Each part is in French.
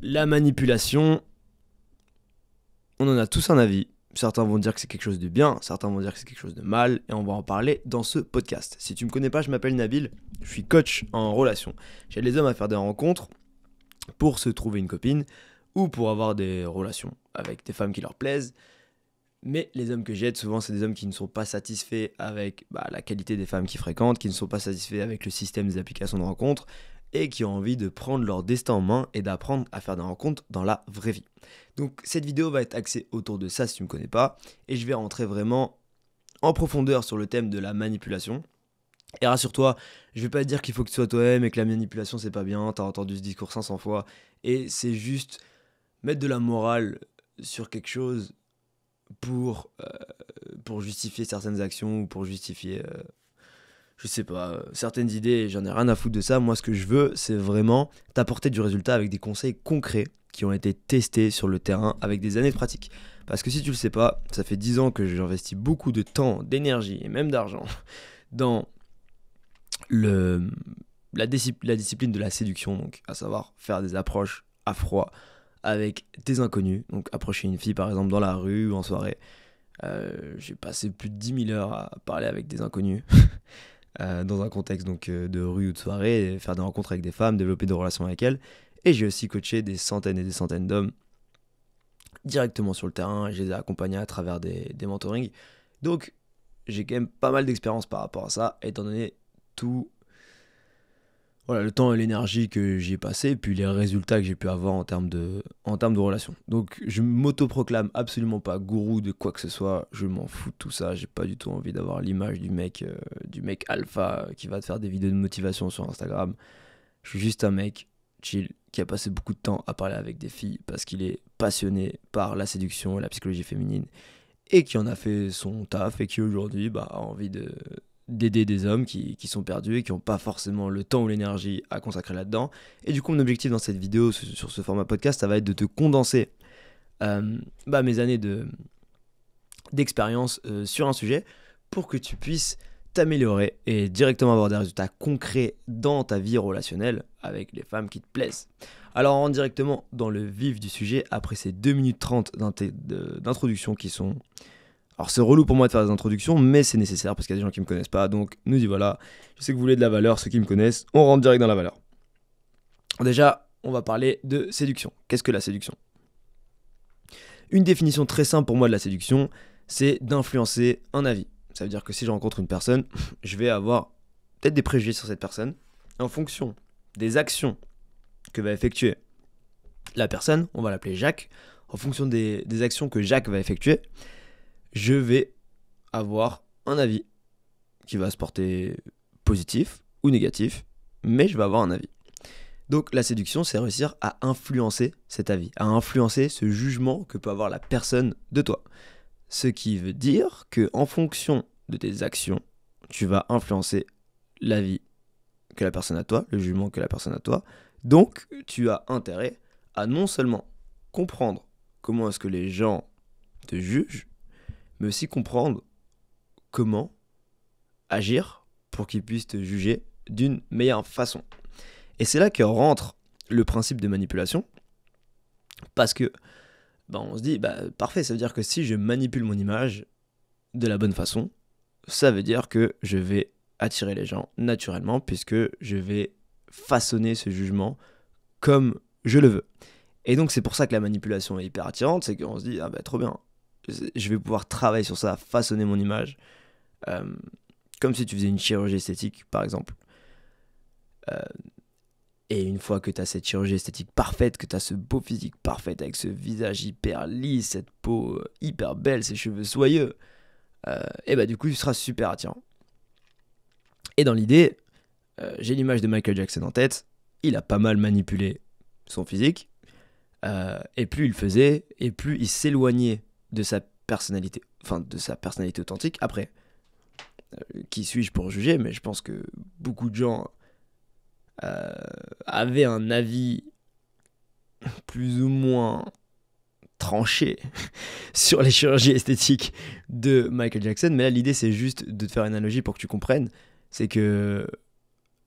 La manipulation, on en a tous un avis. Certains vont dire que c'est quelque chose de bien, certains vont dire que c'est quelque chose de mal, et on va en parler dans ce podcast. Si tu me connais pas, je m'appelle Nabil, je suis coach en relation. J'aide les hommes à faire des rencontres pour se trouver une copine ou pour avoir des relations avec des femmes qui leur plaisent. Mais les hommes que j'aide, souvent, c'est des hommes qui ne sont pas satisfaits avec la qualité des femmes qu'ils fréquentent, qui ne sont pas satisfaits avec le système des applications de rencontres et qui ont envie de prendre leur destin en main et d'apprendre à faire des rencontres dans la vraie vie. Donc cette vidéo va être axée autour de ça si tu ne me connais pas et je vais rentrer vraiment en profondeur sur le thème de la manipulation. Et rassure-toi, je vais pas te dire qu'il faut que tu sois toi-même et que la manipulation c'est pas bien, t'as entendu ce discours 500 fois et c'est juste mettre de la morale sur quelque chose pour justifier certaines actions ou pour justifier, je sais pas, certaines idées. J'en ai rien à foutre de ça. Moi, ce que je veux, c'est vraiment t'apporter du résultat avec des conseils concrets qui ont été testés sur le terrain avec des années de pratique. Parce que si tu le sais pas, ça fait 10 ans que j'investis beaucoup de temps, d'énergie et même d'argent dans la discipline de la séduction, donc à savoir faire des approches à froid avec des inconnus, donc approcher une fille par exemple dans la rue ou en soirée. J'ai passé plus de 10 000 heures à parler avec des inconnus dans un contexte donc, de rue ou de soirée, faire des rencontres avec des femmes, développer des relations avec elles. Et j'ai aussi coaché des centaines et des centaines d'hommes directement sur le terrain, et je les ai accompagnés à travers des mentorings. Donc j'ai quand même pas mal d'expérience par rapport à ça, étant donné tout le temps et l'énergie que j'y ai passé, et puis les résultats que j'ai pu avoir en termes de relations. Donc je m'autoproclame absolument pas gourou de quoi que ce soit, je m'en fous de tout ça, j'ai pas du tout envie d'avoir l'image du mec alpha qui va te faire des vidéos de motivation sur Instagram. Je suis juste un mec chill qui a passé beaucoup de temps à parler avec des filles parce qu'il est passionné par la séduction et la psychologie féminine et qui en a fait son taf et qui aujourd'hui a envie d'aider des hommes qui sont perdus et qui n'ont pas forcément le temps ou l'énergie à consacrer là-dedans. Et du coup, mon objectif dans cette vidéo, sur ce format podcast, ça va être de te condenser mes années d'expérience sur un sujet pour que tu puisses t'améliorer et directement avoir des résultats concrets dans ta vie relationnelle avec les femmes qui te plaisent. Alors, on rentre directement dans le vif du sujet après ces 2 minutes 30 d'introduction qui sont... Alors c'est relou pour moi de faire des introductions, mais c'est nécessaire parce qu'il y a des gens qui me connaissent pas, donc nous y voilà. Je sais que vous voulez de la valeur, ceux qui me connaissent, on rentre direct dans la valeur. Déjà, on va parler de séduction. Qu'est-ce que la séduction ? Une définition très simple pour moi de la séduction, c'est d'influencer un avis. Ça veut dire que si je rencontre une personne, je vais avoir peut-être des préjugés sur cette personne en fonction des actions que va effectuer la personne, on va l'appeler Jacques, en fonction des actions que Jacques va effectuer, je vais avoir un avis qui va se porter positif ou négatif, mais je vais avoir un avis. Donc la séduction, c'est réussir à influencer cet avis, à influencer ce jugement que peut avoir la personne de toi. Ce qui veut dire qu'en fonction de tes actions, tu vas influencer l'avis que la personne a de toi, le jugement que la personne a de toi. Donc tu as intérêt à non seulement comprendre comment est-ce que les gens te jugent, mais aussi comprendre comment agir pour qu'ils puissent te juger d'une meilleure façon. Et c'est là que rentre le principe de manipulation, parce que on se dit, parfait, ça veut dire que si je manipule mon image de la bonne façon, ça veut dire que je vais attirer les gens naturellement, puisque je vais façonner ce jugement comme je le veux. Et donc c'est pour ça que la manipulation est hyper attirante, c'est qu'on se dit, trop bien, je vais pouvoir travailler sur ça, façonner mon image, comme si tu faisais une chirurgie esthétique, par exemple. Et une fois que tu as cette chirurgie esthétique parfaite, que tu as ce beau physique parfait, avec ce visage hyper lisse, cette peau hyper belle, ces cheveux soyeux, du coup, tu seras super attirant. Et dans l'idée, j'ai l'image de Michael Jackson en tête, il a pas mal manipulé son physique, et plus il faisait, et plus il s'éloignait de sa personnalité authentique. Après, qui suis-je pour juger, mais je pense que beaucoup de gens avaient un avis plus ou moins tranché sur les chirurgies esthétiques de Michael Jackson. Mais là, l'idée, c'est juste de te faire une analogie pour que tu comprennes. C'est que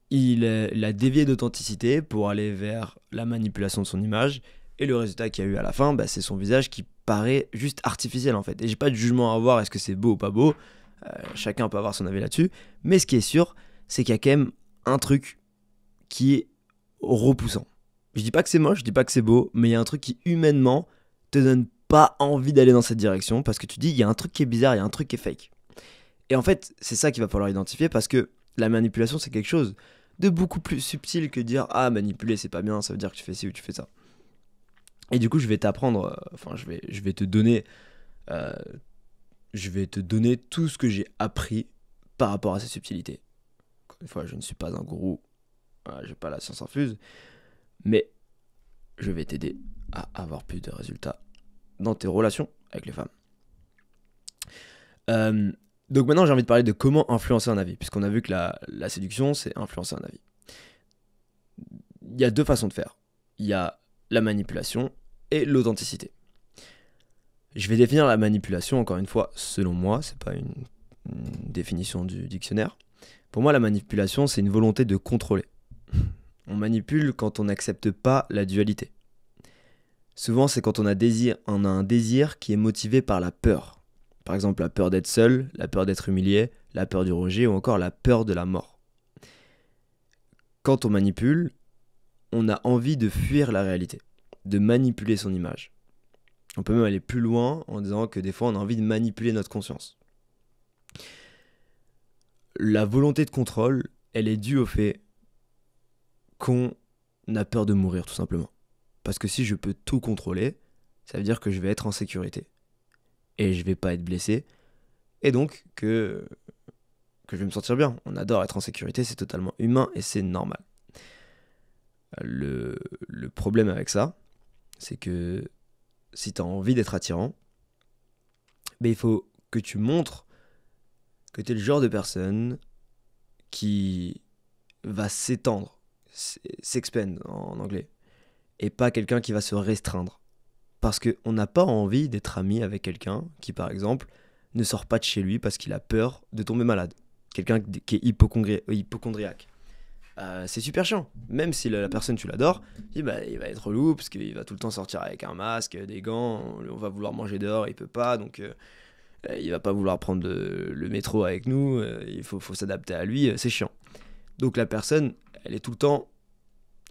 il a dévié d'authenticité pour aller vers la manipulation de son image, Et le résultat qu'il y a eu à la fin, bah, c'est son visage qui paraît juste artificiel en fait. Et j'ai pas de jugement à avoir, est-ce que c'est beau ou pas beau, chacun peut avoir son avis là-dessus. Mais ce qui est sûr, c'est qu'il y a quand même un truc qui est repoussant. Je dis pas que c'est moche, je dis pas que c'est beau, mais il y a un truc qui humainement te donne pas envie d'aller dans cette direction parce que tu dis il y a un truc qui est bizarre, il y a un truc qui est fake. Et en fait, c'est ça qu'il va falloir identifier parce que la manipulation, c'est quelque chose de beaucoup plus subtil que dire ah, manipuler c'est pas bien, ça veut dire que tu fais ci ou tu fais ça. Et du coup, je vais t'apprendre, je vais te donner tout ce que j'ai appris par rapport à ces subtilités. Encore une fois, je ne suis pas un gourou, j'ai pas la science infuse, mais je vais t'aider à avoir plus de résultats dans tes relations avec les femmes. Donc maintenant, j'ai envie de parler de comment influencer un avis, puisqu'on a vu que la séduction, c'est influencer un avis. Il y a deux façons de faire. Il y a la manipulation et l'authenticité. Je vais définir la manipulation, encore une fois, selon moi, c'est pas une définition du dictionnaire. Pour moi, la manipulation, c'est une volonté de contrôler. On manipule quand on n'accepte pas la dualité. Souvent, c'est quand on a un désir qui est motivé par la peur. Par exemple, la peur d'être seul, la peur d'être humilié, la peur du rejet ou encore la peur de la mort. Quand on manipule, on a envie de fuir la réalité, de manipuler son image. On peut même aller plus loin en disant que des fois, on a envie de manipuler notre conscience. La volonté de contrôle, elle est due au fait qu'on a peur de mourir, tout simplement. Parce que si je peux tout contrôler, ça veut dire que je vais être en sécurité. Et je vais pas être blessé. Et donc que je vais me sentir bien. On adore être en sécurité, c'est totalement humain et c'est normal. Le problème avec ça, c'est que si tu as envie d'être attirant, il faut que tu montres que tu es le genre de personne qui va s'étendre, s'expand en anglais, et pas quelqu'un qui va se restreindre. Parce qu'on n'a pas envie d'être ami avec quelqu'un qui, par exemple, ne sort pas de chez lui parce qu'il a peur de tomber malade. Quelqu'un qui est hypocondriaque. C'est super chiant. Même si la personne, tu l'adores, il va être relou parce qu'il va tout le temps sortir avec un masque, des gants, on va vouloir manger dehors, il peut pas, donc il va pas vouloir prendre le métro avec nous, il faut s'adapter à lui, c'est chiant. Donc la personne, elle est tout le temps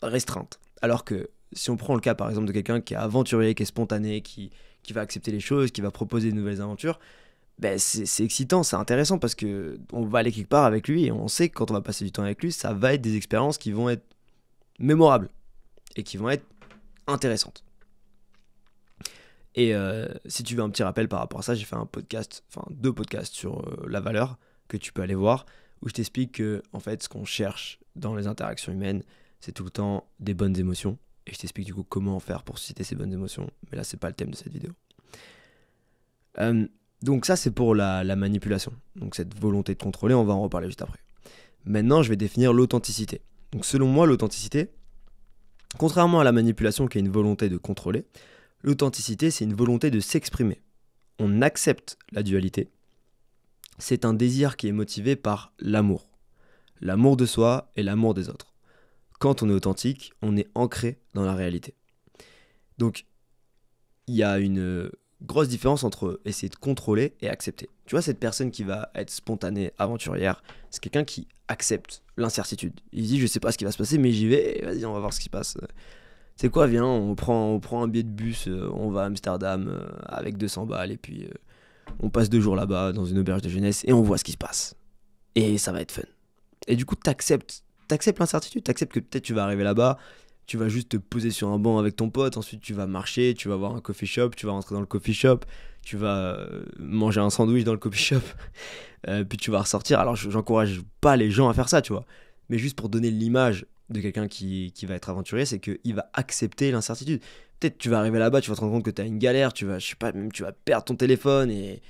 restreinte. Alors que si on prend le cas par exemple de quelqu'un qui est aventurier, qui est spontané, qui va accepter les choses, qui va proposer de nouvelles aventures, c'est excitant, c'est intéressant parce que on va aller quelque part avec lui et on sait que quand on va passer du temps avec lui, ça va être des expériences qui vont être mémorables et qui vont être intéressantes. Et si tu veux un petit rappel par rapport à ça, j'ai fait deux podcasts sur la valeur que tu peux aller voir, où je t'explique que en fait ce qu'on cherche dans les interactions humaines, c'est tout le temps des bonnes émotions. Et je t'explique du coup comment faire pour susciter ces bonnes émotions. Mais là, c'est pas le thème de cette vidéo. Donc ça, c'est pour la manipulation. Donc cette volonté de contrôler, on va en reparler juste après. Maintenant, je vais définir l'authenticité. Donc selon moi, l'authenticité, contrairement à la manipulation qui est une volonté de contrôler, l'authenticité, c'est une volonté de s'exprimer. On accepte la dualité. C'est un désir qui est motivé par l'amour. L'amour de soi et l'amour des autres. Quand on est authentique, on est ancré dans la réalité. Donc, il y a une grosse différence entre essayer de contrôler et accepter. Tu vois, cette personne qui va être spontanée, aventurière, c'est quelqu'un qui accepte l'incertitude. Il se dit, je sais pas ce qui va se passer, mais j'y vais, et vas-y, on va voir ce qui se passe. C'est quoi, viens, on prend un billet de bus, on va à Amsterdam avec 200 balles, et puis on passe 2 jours là-bas dans une auberge de jeunesse, et on voit ce qui se passe. Et ça va être fun. Et du coup, t'acceptes l'incertitude, t'acceptes que peut-être tu vas arriver là-bas, tu vas juste te poser sur un banc avec ton pote, ensuite tu vas marcher, tu vas voir un coffee shop, tu vas rentrer dans le coffee shop, tu vas manger un sandwich dans le coffee shop, puis tu vas ressortir. Alors j'encourage pas les gens à faire ça, tu vois, mais juste pour donner l'image de quelqu'un qui va être aventurier, c'est qu'il va accepter l'incertitude. Peut-être tu vas arriver là-bas, tu vas te rendre compte que tu as une galère, tu vas perdre ton téléphone et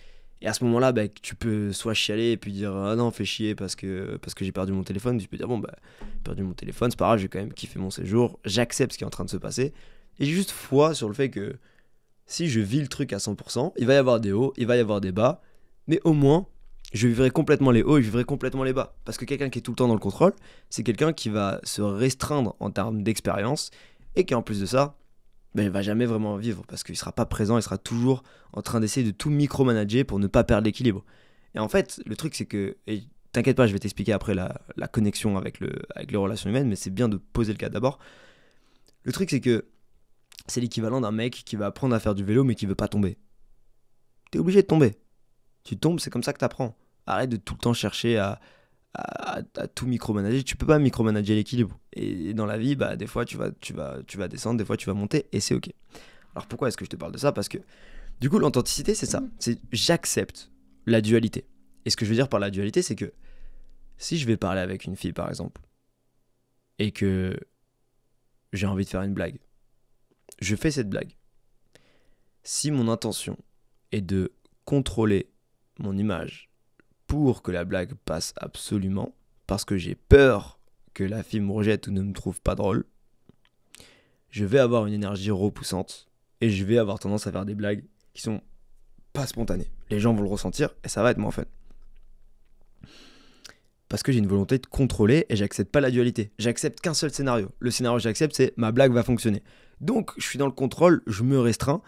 à ce moment-là, tu peux soit chialer et puis dire ah non, fais chier parce que j'ai perdu mon téléphone. Tu peux dire bon, j'ai perdu mon téléphone, c'est pas grave, j'ai quand même kiffé mon séjour, j'accepte ce qui est en train de se passer. Et j'ai juste foi sur le fait que si je vis le truc à 100%, il va y avoir des hauts, il va y avoir des bas, mais au moins, je vivrai complètement les hauts et je vivrai complètement les bas. Parce que quelqu'un qui est tout le temps dans le contrôle, c'est quelqu'un qui va se restreindre en termes d'expérience et qui en plus de ça, ben, il va jamais vraiment vivre parce qu'il sera pas présent, il sera toujours en train d'essayer de tout micromanager pour ne pas perdre l'équilibre. Et en fait, le truc c'est que, et t'inquiète pas, je vais t'expliquer après la connexion avec les relations humaines, mais c'est bien de poser le cas d'abord. Le truc c'est que c'est l'équivalent d'un mec qui va apprendre à faire du vélo mais qui veut pas tomber. T'es obligé de tomber. Tu tombes, c'est comme ça que t'apprends. Arrête de tout le temps chercher à tout micromanager. Tu peux pas micromanager l'équilibre. Et dans la vie, bah, des fois, tu vas descendre, des fois, tu vas monter, et c'est ok. Alors pourquoi est-ce que je te parle de ça? Parce que, du coup, l'authenticité, c'est ça. C'est j'accepte la dualité. Et ce que je veux dire par la dualité, c'est que si je vais parler avec une fille, par exemple, et que j'ai envie de faire une blague, je fais cette blague. Si mon intention est de contrôler mon image pour que la blague passe absolument, parce que j'ai peur que la fille me rejette ou ne me trouve pas drôle, je vais avoir une énergie repoussante et je vais avoir tendance à faire des blagues qui sont pas spontanées. Les gens vont le ressentir et ça va être moi en fait. Parce que j'ai une volonté de contrôler et j'accepte pas la dualité. J'accepte qu'un seul scénario. Le scénario que j'accepte, c'est ma blague va fonctionner. Donc je suis dans le contrôle, je me restreins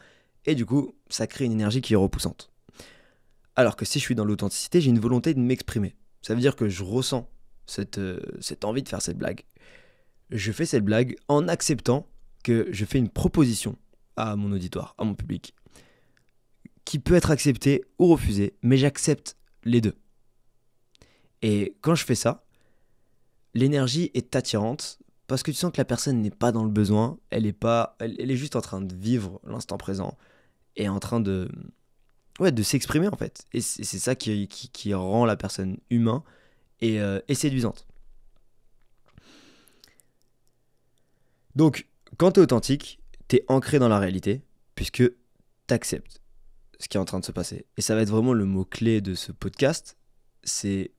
et du coup ça crée une énergie qui est repoussante. Alors que si je suis dans l'authenticité, j'ai une volonté de m'exprimer. Ça veut dire que je ressens cette envie de faire cette blague. Je fais cette blague en acceptant que je fais une proposition à mon auditoire, à mon public, qui peut être acceptée ou refusée, mais j'accepte les deux. Et quand je fais ça, l'énergie est attirante parce que tu sens que la personne n'est pas dans le besoin, elle est juste en train de vivre l'instant présent et en train de s'exprimer en fait. Et c'est ça qui rend la personne humain et séduisante. Donc, quand t'es authentique, t'es ancré dans la réalité, puisque t'acceptes ce qui est en train de se passer. Et ça va être vraiment le mot-clé de ce podcast, c'est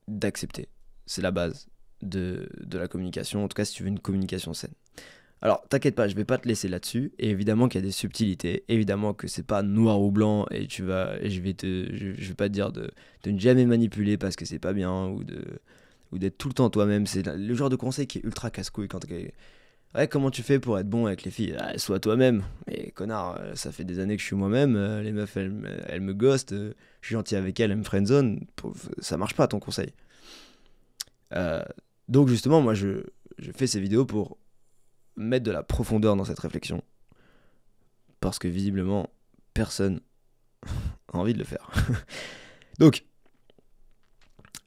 d'accepter. C'est la base de la communication, en tout cas si tu veux une communication saine. Alors, t'inquiète pas, je vais pas te laisser là-dessus. Et évidemment qu'il y a des subtilités. Évidemment que c'est pas noir ou blanc. Et je vais pas te dire de ne jamais manipuler parce que c'est pas bien ou d'être tout le temps toi-même. C'est le genre de conseil qui est ultra casse-couille quand ouais, comment tu fais pour être bon avec les filles? Ah, sois toi-même. Mais connard, ça fait des années que je suis moi-même. Les meufs, elles me ghostent. Je suis gentil avec elles, elles me friendzone. Ça marche pas ton conseil. Donc justement, moi, je fais ces vidéos pour mettre de la profondeur dans cette réflexion. Parce que visiblement, personne a envie de le faire. Donc,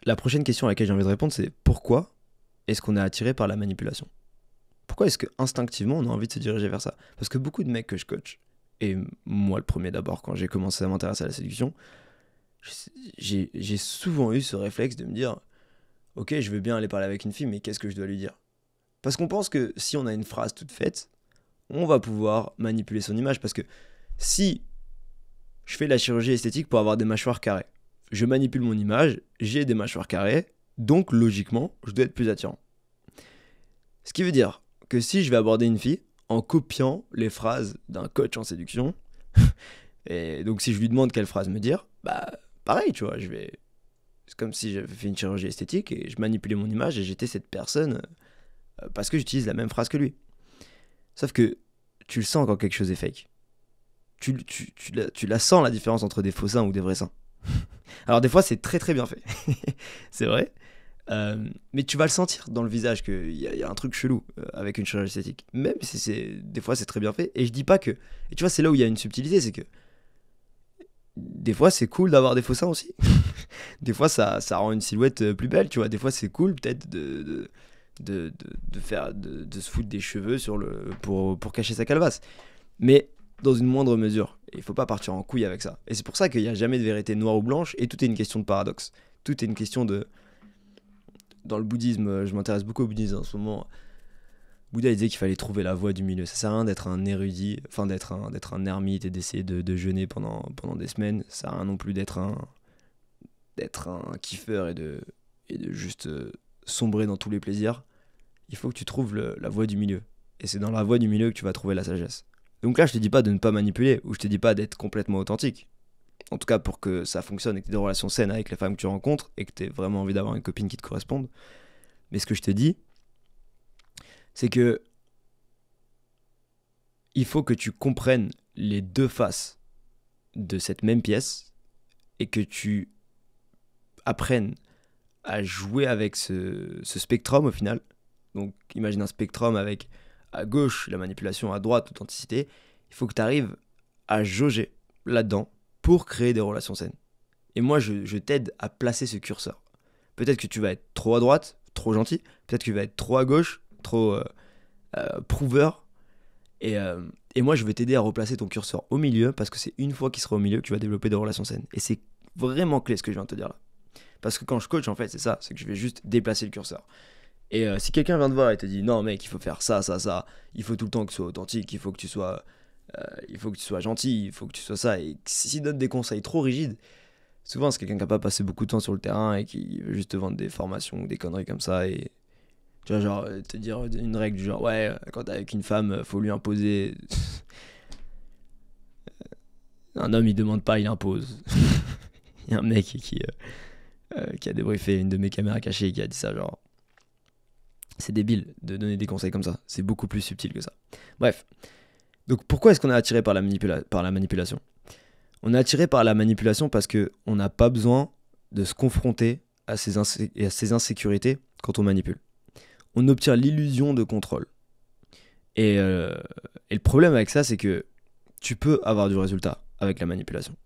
la prochaine question à laquelle j'ai envie de répondre, c'est pourquoi est-ce qu'on est attiré par la manipulation? Pourquoi est-ce que instinctivement on a envie de se diriger vers ça? Parce que beaucoup de mecs que je coach, et moi le premier d'abord quand j'ai commencé à m'intéresser à la séduction, j'ai souvent eu ce réflexe de me dire ok, je veux bien aller parler avec une fille, mais qu'est-ce que je dois lui dire? Parce qu'on pense que si on a une phrase toute faite, on va pouvoir manipuler son image. Parce que si je fais la chirurgie esthétique pour avoir des mâchoires carrées, je manipule mon image, j'ai des mâchoires carrées, donc logiquement, je dois être plus attirant. Ce qui veut dire que si je vais aborder une fille en copiant les phrases d'un coach en séduction, et donc si je lui demande quelle phrase me dire, bah pareil, tu vois, c'est comme si j'avais fait une chirurgie esthétique et je manipulais mon image et j'étais cette personne parce que j'utilise la même phrase que lui. Sauf que tu le sens quand quelque chose est fake. Tu la sens la différence entre des faux seins ou des vrais seins. Alors des fois c'est très très bien fait, c'est vrai. Mais tu vas le sentir dans le visage qu'il y a un truc chelou avec une chirurgie esthétique. Même si des fois c'est très bien fait. Et je dis pas que... Et tu vois, c'est là où il y a une subtilité, c'est que des fois c'est cool d'avoir des faux seins aussi. Des fois ça rend une silhouette plus belle, tu vois. Des fois c'est cool peut-être de se foutre des cheveux pour cacher sa calvasse. Mais dans une moindre mesure. Et il faut pas partir en couille avec ça. Et c'est pour ça qu'il n'y a jamais de vérité noire ou blanche et tout est une question de paradoxe. Tout est une question de... Dans le bouddhisme, je m'intéresse beaucoup au bouddhisme en ce moment. Bouddha il disait qu'il fallait trouver la voie du milieu. Ça sert à rien d'être un érudit, enfin d'être un ermite et d'essayer de jeûner pendant des semaines. Ça sert à rien non plus d'être un kiffeur et de juste sombrer dans tous les plaisirs. Il faut que tu trouves la voie du milieu. Et c'est dans la voie du milieu que tu vas trouver la sagesse. Donc là, je te dis pas de ne pas manipuler, ou je te dis pas d'être complètement authentique. En tout cas, pour que ça fonctionne et que tu aies des relations saines avec les femmes que tu rencontres et que tu aies vraiment envie d'avoir une copine qui te corresponde. Mais ce que je te dis, c'est que il faut que tu comprennes les deux faces de cette même pièce et que tu apprennes à jouer avec ce spectrum au final. Donc imagine un spectrum avec à gauche la manipulation, à droite l'authenticité. Il faut que tu arrives à jauger là-dedans pour créer des relations saines. Et moi, je t'aide à placer ce curseur. Peut-être que tu vas être trop à droite, trop gentil. Peut-être que tu vas être trop à gauche, trop prouveur. Et moi, je vais t'aider à replacer ton curseur au milieu parce que c'est une fois qu'il sera au milieu que tu vas développer des relations saines. Et c'est vraiment clé ce que je viens de te dire là. Parce que quand je coach, en fait, c'est ça. C'est que je vais juste déplacer le curseur. Et si quelqu'un vient te voir et te dit non, mec, il faut faire ça, ça, ça. Il faut tout le temps que tu sois authentique. Il faut que tu sois gentil. Il faut que tu sois ça. Et s'il donne des conseils trop rigides, souvent, c'est quelqu'un qui n'a pas passé beaucoup de temps sur le terrain et qui veut juste te vendre des formations ou des conneries comme ça. Et tu vois, genre, te dire une règle du genre, ouais, quand t'es avec une femme, faut lui imposer. Un homme, il demande pas, il impose. Il y a un mec qui a débriefé une de mes caméras cachées et qui a dit ça, genre. C'est débile de donner des conseils comme ça. C'est beaucoup plus subtil que ça. Bref. Donc, pourquoi est-ce qu'on est attiré par la manipulation ? On est attiré par la manipulation parce qu'on n'a pas besoin de se confronter à ses insécurités quand on manipule. On obtient l'illusion de contrôle. Et le problème avec ça, c'est que tu peux avoir du résultat avec la manipulation.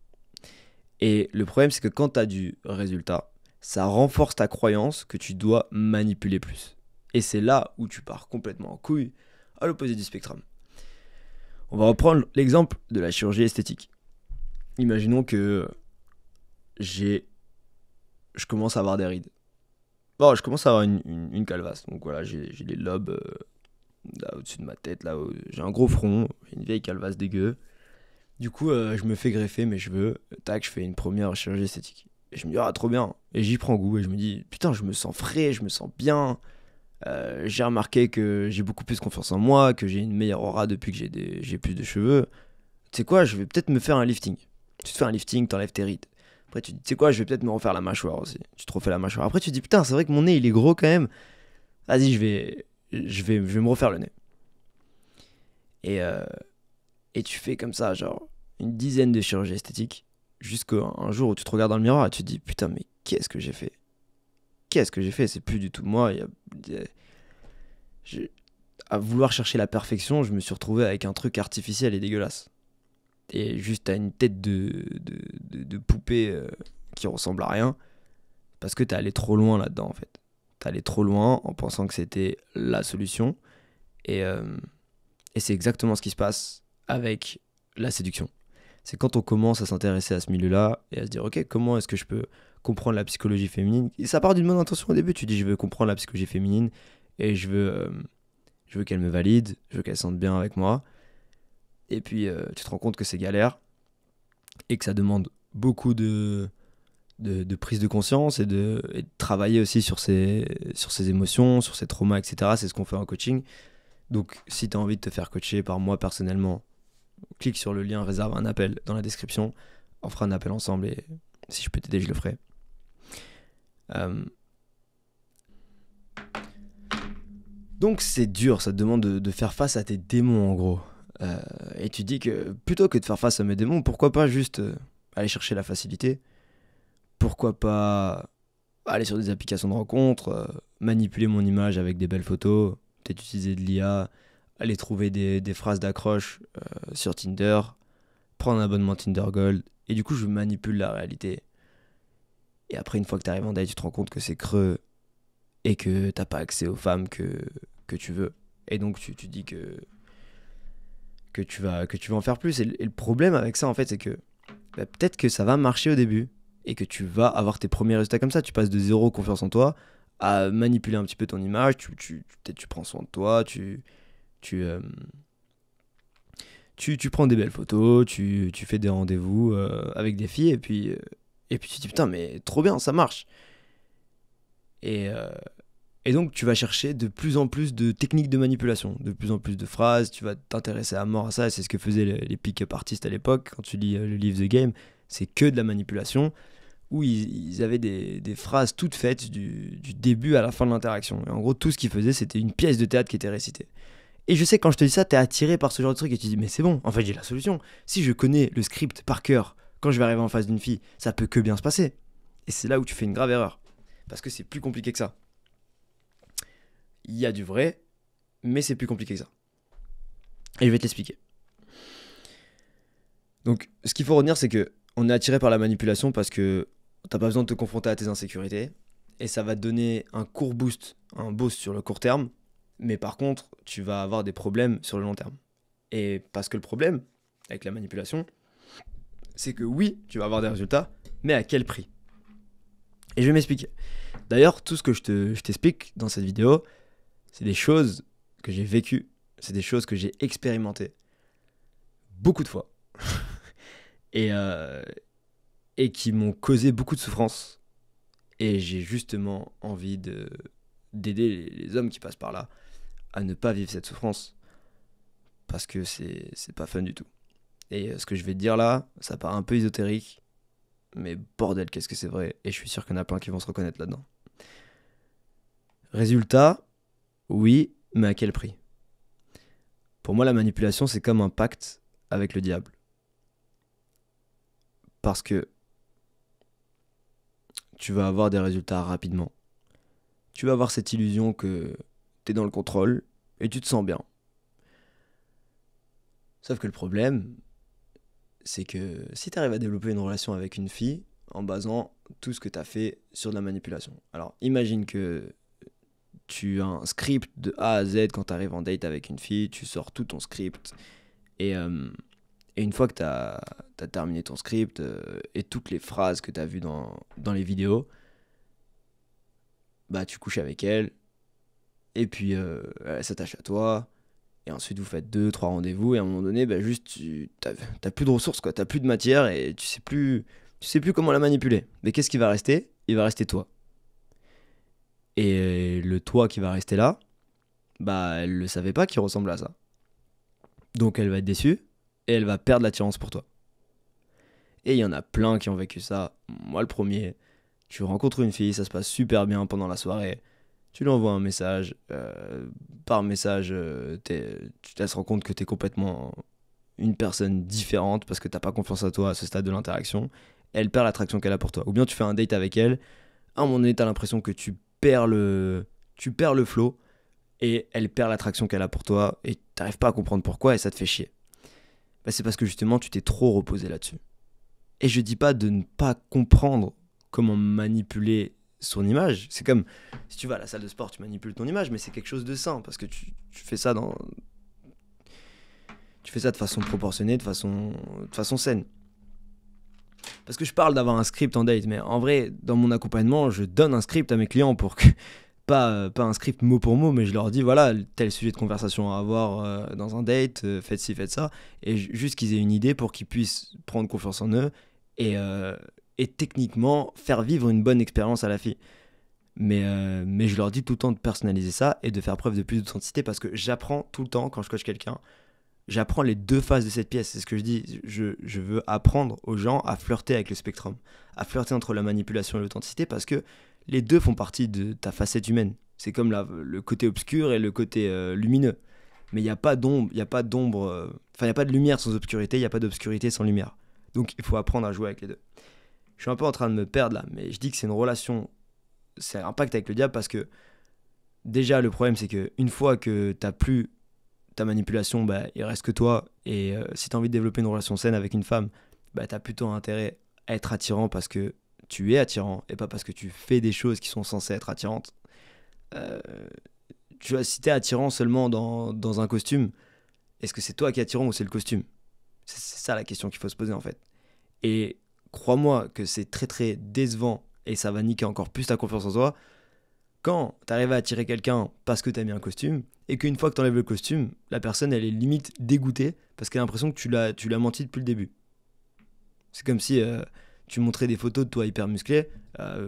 Et le problème, c'est que quand tu as du résultat, ça renforce ta croyance que tu dois manipuler plus. Et c'est là où tu pars complètement en couille, à l'opposé du spectrum. On va reprendre l'exemple de la chirurgie esthétique. Imaginons que je commence à avoir des rides. Bon, je commence à avoir une calvasse. Donc voilà, j'ai les lobes là au-dessus de ma tête. Là, j'ai un gros front, j'ai une vieille calvasse dégueu. Du coup, je me fais greffer mes cheveux. Tac, je fais une première chirurgie esthétique. Et je me dis, ah, trop bien. Et j'y prends goût. Et je me dis, putain, je me sens frais, je me sens bien. J'ai remarqué que j'ai beaucoup plus confiance en moi, que j'ai une meilleure aura depuis que j'ai plus de cheveux. Tu sais quoi, je vais peut-être me faire un lifting. Tu te fais un lifting, t'enlèves tes rides. Après, tu te dis, tu sais quoi, je vais peut-être me refaire la mâchoire aussi. Tu te refais la mâchoire. Après, tu te dis, putain, c'est vrai que mon nez, il est gros quand même. Vas-y, je vais me refaire le nez. Et tu fais comme ça, genre, une dizaine de chirurgies esthétiques. Jusqu'à un jour où tu te regardes dans le miroir et tu te dis, putain, mais qu'est-ce que j'ai fait ? Qu'est-ce que j'ai fait ? C'est plus du tout moi. À vouloir chercher la perfection, je me suis retrouvé avec un truc artificiel et dégueulasse. Et juste à une tête de poupée qui ressemble à rien, parce que t'es allé trop loin là-dedans en fait. T'es allé trop loin en pensant que c'était la solution, et c'est exactement ce qui se passe avec la séduction. C'est quand on commence à s'intéresser à ce milieu-là et à se dire, ok, comment est-ce que je peux comprendre la psychologie féminine ? Et ça part d'une bonne intention au début, tu dis, je veux comprendre la psychologie féminine et je veux qu'elle me valide, je veux qu'elle se sente bien avec moi. Et puis tu te rends compte que c'est galère et que ça demande beaucoup de prise de conscience et de travailler aussi sur ses émotions, sur ses traumas, etc. C'est ce qu'on fait en coaching. Donc si tu as envie de te faire coacher par moi personnellement, clique sur le lien, réserve un appel dans la description. On fera un appel ensemble et si je peux t'aider, je le ferai. Donc c'est dur, ça te demande de faire face à tes démons en gros. Et tu dis que plutôt que de faire face à mes démons, pourquoi pas juste aller chercher la facilité ? Pourquoi pas aller sur des applications de rencontres, manipuler mon image avec des belles photos, peut-être utiliser de l'IA, aller trouver des phrases d'accroche sur Tinder, prendre un abonnement Tinder Gold, et du coup je manipule la réalité. Et après, une fois que tu arrives en date, tu te rends compte que c'est creux et que t'as pas accès aux femmes que tu veux. Et donc tu dis que tu vas en faire plus. Et le problème avec ça, en fait, c'est que peut-être que ça va marcher au début et que tu vas avoir tes premiers résultats comme ça. Tu passes de zéro confiance en toi à manipuler un petit peu ton image. Peut-être tu prends soin de toi, tu prends des belles photos, tu fais des rendez-vous avec des filles et puis tu te dis putain, mais trop bien, ça marche. Et donc tu vas chercher de plus en plus de techniques de manipulation, de plus en plus de phrases, tu vas t'intéresser à mort à ça, et c'est ce que faisaient les pick-up artistes à l'époque. Quand tu lis le livre The Game, c'est que de la manipulation, où ils avaient des phrases toutes faites du début à la fin de l'interaction. Et en gros, tout ce qu'ils faisaient, c'était une pièce de théâtre qui était récitée. Et je sais que quand je te dis ça, t'es attiré par ce genre de truc et tu dis mais c'est bon, en fait j'ai la solution. Si je connais le script par cœur, quand je vais arriver en face d'une fille, ça peut que bien se passer. Et c'est là où tu fais une grave erreur. Parce que c'est plus compliqué que ça. Il y a du vrai, mais c'est plus compliqué que ça. Et je vais te l'expliquer. Donc ce qu'il faut retenir, c'est que on est attiré par la manipulation parce que t'as pas besoin de te confronter à tes insécurités. Et ça va te donner un court boost, un boost sur le court terme. Mais par contre, tu vas avoir des problèmes sur le long terme. Et parce que le problème avec la manipulation, c'est que oui, tu vas avoir des résultats, mais à quel prix? Et je vais m'expliquer. D'ailleurs, tout ce que je t'explique dans cette vidéo, c'est des choses que j'ai vécues, c'est des choses que j'ai expérimentées beaucoup de fois. et, et qui m'ont causé beaucoup de souffrance. Et j'ai justement envie d'aider les hommes qui passent par là à ne pas vivre cette souffrance. Parce que c'est pas fun du tout. Et ce que je vais te dire là, ça paraît un peu ésotérique, mais bordel, qu'est-ce que c'est vrai. Et je suis sûr qu'il y en a plein qui vont se reconnaître là-dedans. Résultat, oui, mais à quel prix? Pour moi, la manipulation, c'est comme un pacte avec le diable. Parce que tu vas avoir des résultats rapidement. Tu vas avoir cette illusion que t'es dans le contrôle et tu te sens bien. Sauf que le problème, c'est que si tu arrives à développer une relation avec une fille en basant tout ce que tu as fait sur de la manipulation. Alors imagine que tu as un script de A à Z quand tu arrives en date avec une fille, tu sors tout ton script et une fois que tu as terminé ton script et toutes les phrases que tu as vues dans les vidéos, bah tu couches avec elle et puis elle s'attache à toi. Et ensuite, vous faites 2, 3 rendez-vous. Et à un moment donné, bah, juste, t'as plus de ressources, quoi. T'as plus de matière et tu sais plus comment la manipuler. Mais qu'est-ce qui va rester? Il va rester toi. Et le toi qui va rester là, bah, elle le savait pas qu'il ressemble à ça. Donc, elle va être déçue et elle va perdre l'attirance pour toi. Et il y en a plein qui ont vécu ça. Moi, le premier. Tu rencontres une fille, ça se passe super bien pendant la soirée. Tu lui envoies un message, par message, elle se rend compte que tu es complètement une personne différente parce que t'as pas confiance à toi à ce stade de l'interaction. Elle perd l'attraction qu'elle a pour toi. Ou bien tu fais un date avec elle, à un moment donné, t'as l'impression que tu perds le flow et elle perd l'attraction qu'elle a pour toi et t'arrives pas à comprendre pourquoi et ça te fait chier. Bah, c'est parce que justement, tu t'es trop reposé là-dessus. Et je dis pas de ne pas comprendre comment manipuler son image. C'est comme si tu vas à la salle de sport, tu manipules ton image, mais c'est quelque chose de sain parce que tu fais ça tu fais ça de façon proportionnée, de façon saine. Parce que je parle d'avoir un script en date, mais en vrai, dans mon accompagnement, je donne un script à mes clients pour que pas un script mot pour mot, mais je leur dis voilà, tel sujet de conversation à avoir dans un date, faites ci, faites ça, et juste qu'ils aient une idée pour qu'ils puissent prendre confiance en eux et techniquement faire vivre une bonne expérience à la fille. Mais je leur dis tout le temps de personnaliser ça et de faire preuve de plus d'authenticité parce que j'apprends tout le temps quand je coach quelqu'un. J'apprends les deux faces de cette pièce, c'est ce que je dis. Je veux apprendre aux gens à flirter avec le spectrum, à flirter entre la manipulation et l'authenticité parce que les deux font partie de ta facette humaine. C'est comme le côté obscur et le côté lumineux. Mais il n'y a pas d'ombre, il n'y a pas d'ombre, enfin il n'y a pas de lumière sans obscurité, il n'y a pas d'obscurité sans lumière. Donc il faut apprendre à jouer avec les deux. Je suis un peu en train de me perdre là, mais je dis que c'est une relation, c'est un pacte avec le diable parce que déjà le problème c'est que une fois que t'as plus ta manipulation, bah, il reste que toi. Et si tu as envie de développer une relation saine avec une femme, bah, tu as plutôt intérêt à être attirant parce que tu es attirant et pas parce que tu fais des choses qui sont censées être attirantes. Euh, Tu vois, si tu es attirant seulement dans un costume, est-ce que c'est toi qui es attirant ou c'est le costume? C'est ça la question qu'il faut se poser en fait. Et crois-moi que c'est très très décevant et ça va niquer encore plus ta confiance en toi quand t'arrives à attirer quelqu'un parce que t'as mis un costume, et qu'une fois que t'enlèves le costume, la personne elle est limite dégoûtée parce qu'elle a l'impression que tu l'as menti depuis le début. C'est comme si tu montrais des photos de toi hyper musclé,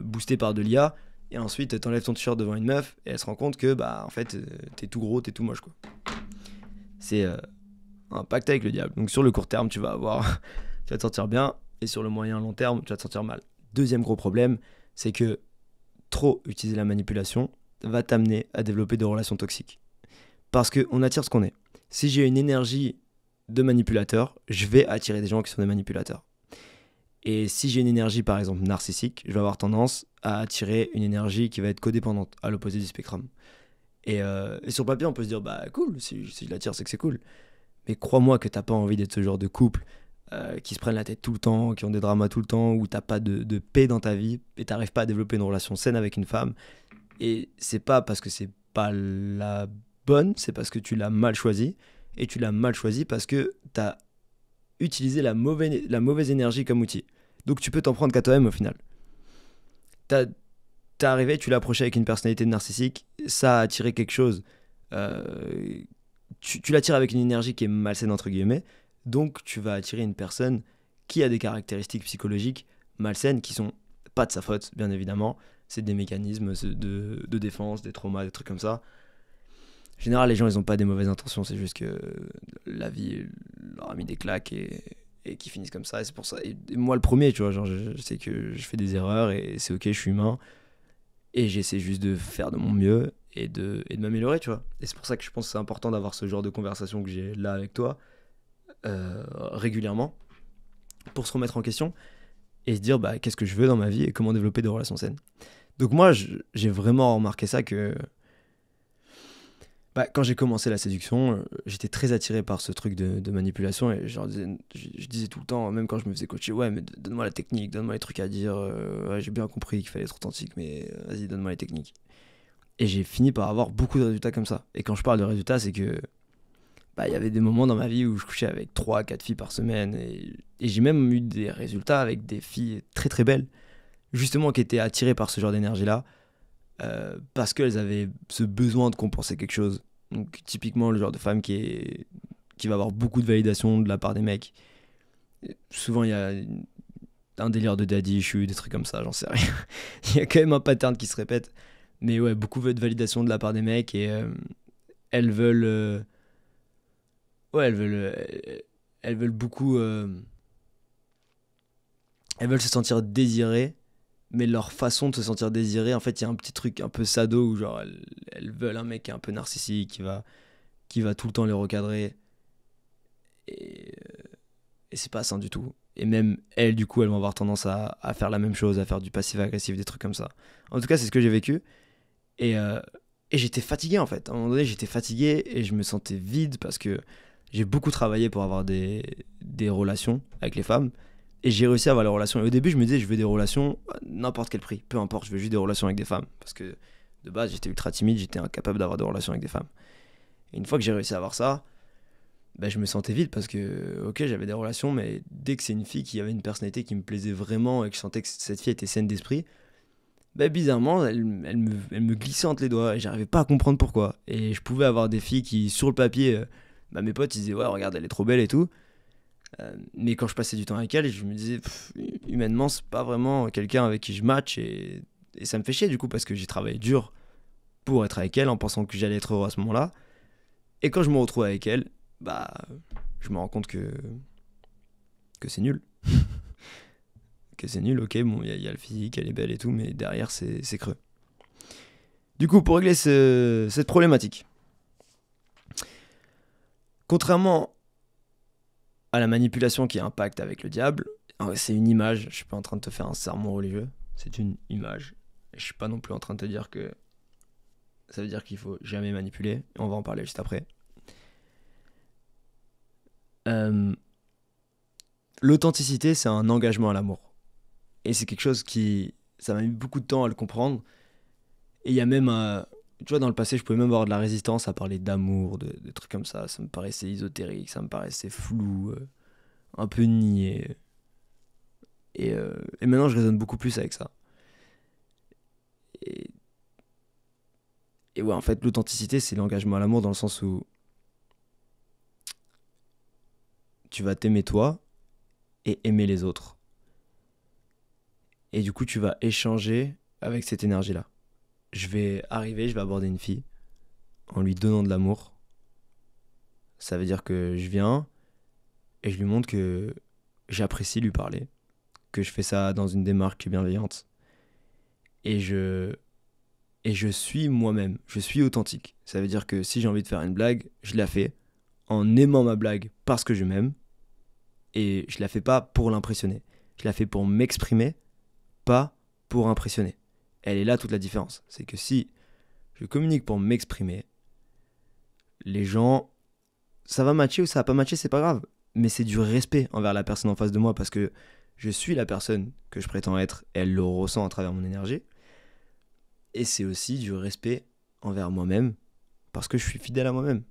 boosté par de l'IA, et ensuite t'enlèves ton t-shirt devant une meuf et elle se rend compte que bah en fait t'es tout gros, t'es tout moche quoi. C'est un pacte avec le diable. Donc sur le court terme tu vas te sentir bien, et sur le moyen long terme tu vas te sentir mal. Deuxième gros problème, c'est que trop utiliser la manipulation va t'amener à développer des relations toxiques. Parce qu'on attire ce qu'on est. Si j'ai une énergie de manipulateur, je vais attirer des gens qui sont des manipulateurs. Et si j'ai une énergie, par exemple, narcissique, je vais avoir tendance à attirer une énergie qui va être codépendante, à l'opposé du spectrum. Et sur le papier, on peut se dire, bah cool, si je l'attire, c'est que c'est cool. Mais crois-moi que t'as pas envie d'être ce genre de couple qui se prennent la tête tout le temps, qui ont des dramas tout le temps, où t'as pas de paix dans ta vie et t'arrives pas à développer une relation saine avec une femme. Et c'est pas parce que c'est pas la bonne, c'est parce que tu l'as mal choisie. Et tu l'as mal choisie parce que t'as utilisé la mauvaise énergie comme outil. Donc tu peux t'en prendre qu'à toi-même au final. T'es arrivé, tu l'as approché avec une personnalité narcissique, ça a attiré quelque chose. Euh, tu l'attires avec une énergie qui est malsaine, entre guillemets, donc tu vas attirer une personne qui a des caractéristiques psychologiques malsaines qui sont pas de sa faute, bien évidemment. C'est des mécanismes de défense, des traumas, des trucs comme ça. En général, les gens, ils ont pas des mauvaises intentions, c'est juste que la vie leur a mis des claques et qu'ils finissent comme ça. Et c'est pour ça. Et moi, le premier, tu vois, genre, je sais que je fais des erreurs et c'est ok, je suis humain. Et j'essaie juste de faire de mon mieux et de m'améliorer, tu vois. Et c'est pour ça que je pense que c'est important d'avoir ce genre de conversation que j'ai là avec toi, régulièrement, pour se remettre en question et se dire bah, qu'est-ce que je veux dans ma vie et comment développer des relations saines. Donc moi, j'ai vraiment remarqué ça que bah, quand j'ai commencé la séduction, j'étais très attiré par ce truc de manipulation et je disais tout le temps, même quand je me faisais coacher, ouais, mais donne-moi la technique, donne-moi les trucs à dire. Ouais, j'ai bien compris qu'il fallait être authentique, mais vas-y, donne-moi les techniques. Et j'ai fini par avoir beaucoup de résultats comme ça. Et quand je parle de résultats, c'est que bah, il y avait des moments dans ma vie où je couchais avec 3 4 filles par semaine et j'ai même eu des résultats avec des filles très très belles, justement qui étaient attirées par ce genre d'énergie-là parce qu'elles avaient ce besoin de compenser quelque chose. Donc typiquement le genre de femme qui va avoir beaucoup de validation de la part des mecs. Et souvent il y a un délire de daddy issue, des trucs comme ça, j'en sais rien. Il y a quand même un pattern qui se répète. Mais ouais, beaucoup de validation de la part des mecs et elles veulent... ouais, elles veulent beaucoup... elles veulent se sentir désirées, mais leur façon de se sentir désirées, en fait, il y a un petit truc un peu sado où genre elles veulent un mec qui est un peu narcissique, qui va tout le temps les recadrer. Et, et c'est pas sain du tout. Et même elles, du coup, elles vont avoir tendance à faire la même chose, à faire du passif-agressif, des trucs comme ça. En tout cas, c'est ce que j'ai vécu. Et, euh, et j'étais fatigué, en fait. À un moment donné, j'étais fatigué et je me sentais vide parce que j'ai beaucoup travaillé pour avoir des relations avec les femmes. Et j'ai réussi à avoir les relations. Et au début, je me disais, je veux des relations à n'importe quel prix. Peu importe, je veux juste des relations avec des femmes. Parce que de base, j'étais ultra timide, j'étais incapable d'avoir des relations avec des femmes. Et une fois que j'ai réussi à avoir ça, bah, je me sentais vide parce que, ok, j'avais des relations, mais dès que c'est une fille qui avait une personnalité qui me plaisait vraiment et que je sentais que cette fille était saine d'esprit, bah, bizarrement, elle me glissait entre les doigts et j'arrivais pas à comprendre pourquoi. Et je pouvais avoir des filles qui, sur le papier, bah, mes potes, ils disaient, ouais, regarde, elle est trop belle et tout. Mais quand je passais du temps avec elle, je me disais, humainement, c'est pas vraiment quelqu'un avec qui je match et ça me fait chier du coup parce que j'ai travaillé dur pour être avec elle en pensant que j'allais être heureux à ce moment-là. Et quand je me retrouve avec elle, bah, je me rends compte que c'est nul. Que c'est nul, ok, bon, il y a le physique, elle est belle et tout, mais derrière, c'est creux. Du coup, pour régler cette problématique, contrairement à la manipulation qui a un pacte avec le diable, c'est une image, je suis pas en train de te faire un sermon religieux, c'est une image. Et je suis pas non plus en train de te dire que ça veut dire qu'il faut jamais manipuler, et on va en parler juste après. Euh, L'authenticité, c'est un engagement à l'amour. Et c'est quelque chose qui... Ça m'a mis beaucoup de temps à le comprendre. Et il y a même... tu vois, dans le passé, je pouvais même avoir de la résistance à parler d'amour, de trucs comme ça. Ça me paraissait ésotérique, ça me paraissait flou, un peu niais. Et maintenant, je raisonne beaucoup plus avec ça. Et, et ouais, en fait, l'authenticité, c'est l'engagement à l'amour dans le sens où tu vas t'aimer toi et aimer les autres. Et du coup, tu vas échanger avec cette énergie-là. Je vais aborder une fille en lui donnant de l'amour. Ça veut dire que je viens et je lui montre que j'apprécie lui parler, que je fais ça dans une démarche qui est bienveillante. Et je, et je suis moi-même, je suis authentique. Ça veut dire que si j'ai envie de faire une blague, je la fais en aimant ma blague parce que je m'aime, et je la fais pas pour l'impressionner. Je la fais pour m'exprimer, pas pour impressionner. Elle est là toute la différence. C'est que si je communique pour m'exprimer, les gens, ça va matcher ou ça va pas matcher, c'est pas grave. Mais c'est du respect envers la personne en face de moi parce que je suis la personne que je prétends être, et elle le ressent à travers mon énergie. Et c'est aussi du respect envers moi-même parce que je suis fidèle à moi-même.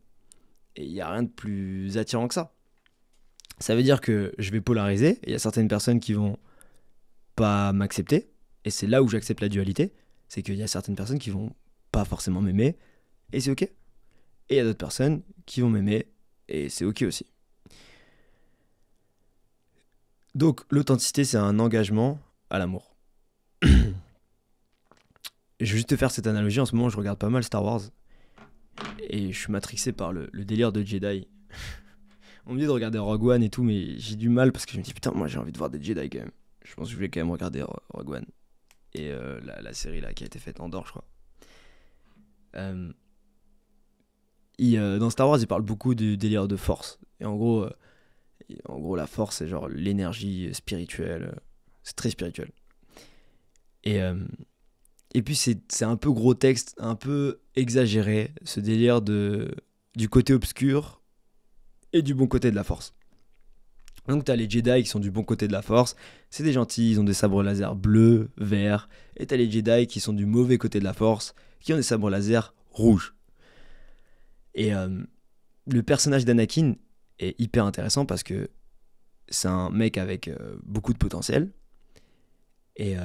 Et il n'y a rien de plus attirant que ça. Ça veut dire que je vais polariser, et il y a certaines personnes qui vont pas m'accepter, et c'est là où j'accepte la dualité, c'est qu'il y a certaines personnes qui vont pas forcément m'aimer, et c'est ok. Et il y a d'autres personnes qui vont m'aimer, et c'est ok aussi. Donc l'authenticité, c'est un engagement à l'amour. Je vais juste te faire cette analogie, en ce moment je regarde pas mal Star Wars, et je suis matrixé par le délire de Jedi. On me dit de regarder Rogue One et tout, mais j'ai du mal parce que je me dis putain, moi j'ai envie de voir des Jedi quand même. Je pense que je voulais quand même regarder Rogue One. Et la série là qui a été faite en Andorre, je crois. Dans Star Wars, il parle beaucoup du délire de force. Et en gros, la force, c'est genre l'énergie spirituelle. C'est très spirituel. Et puis c'est un peu gros texte, un peu exagéré, ce délire du côté obscur et du bon côté de la force. Donc t'as les Jedi qui sont du bon côté de la force, c'est des gentils, ils ont des sabres laser bleus, verts, et t'as les Jedi qui sont du mauvais côté de la force, qui ont des sabres laser rouges. Et le personnage d'Anakin est hyper intéressant parce que c'est un mec avec beaucoup de potentiel, et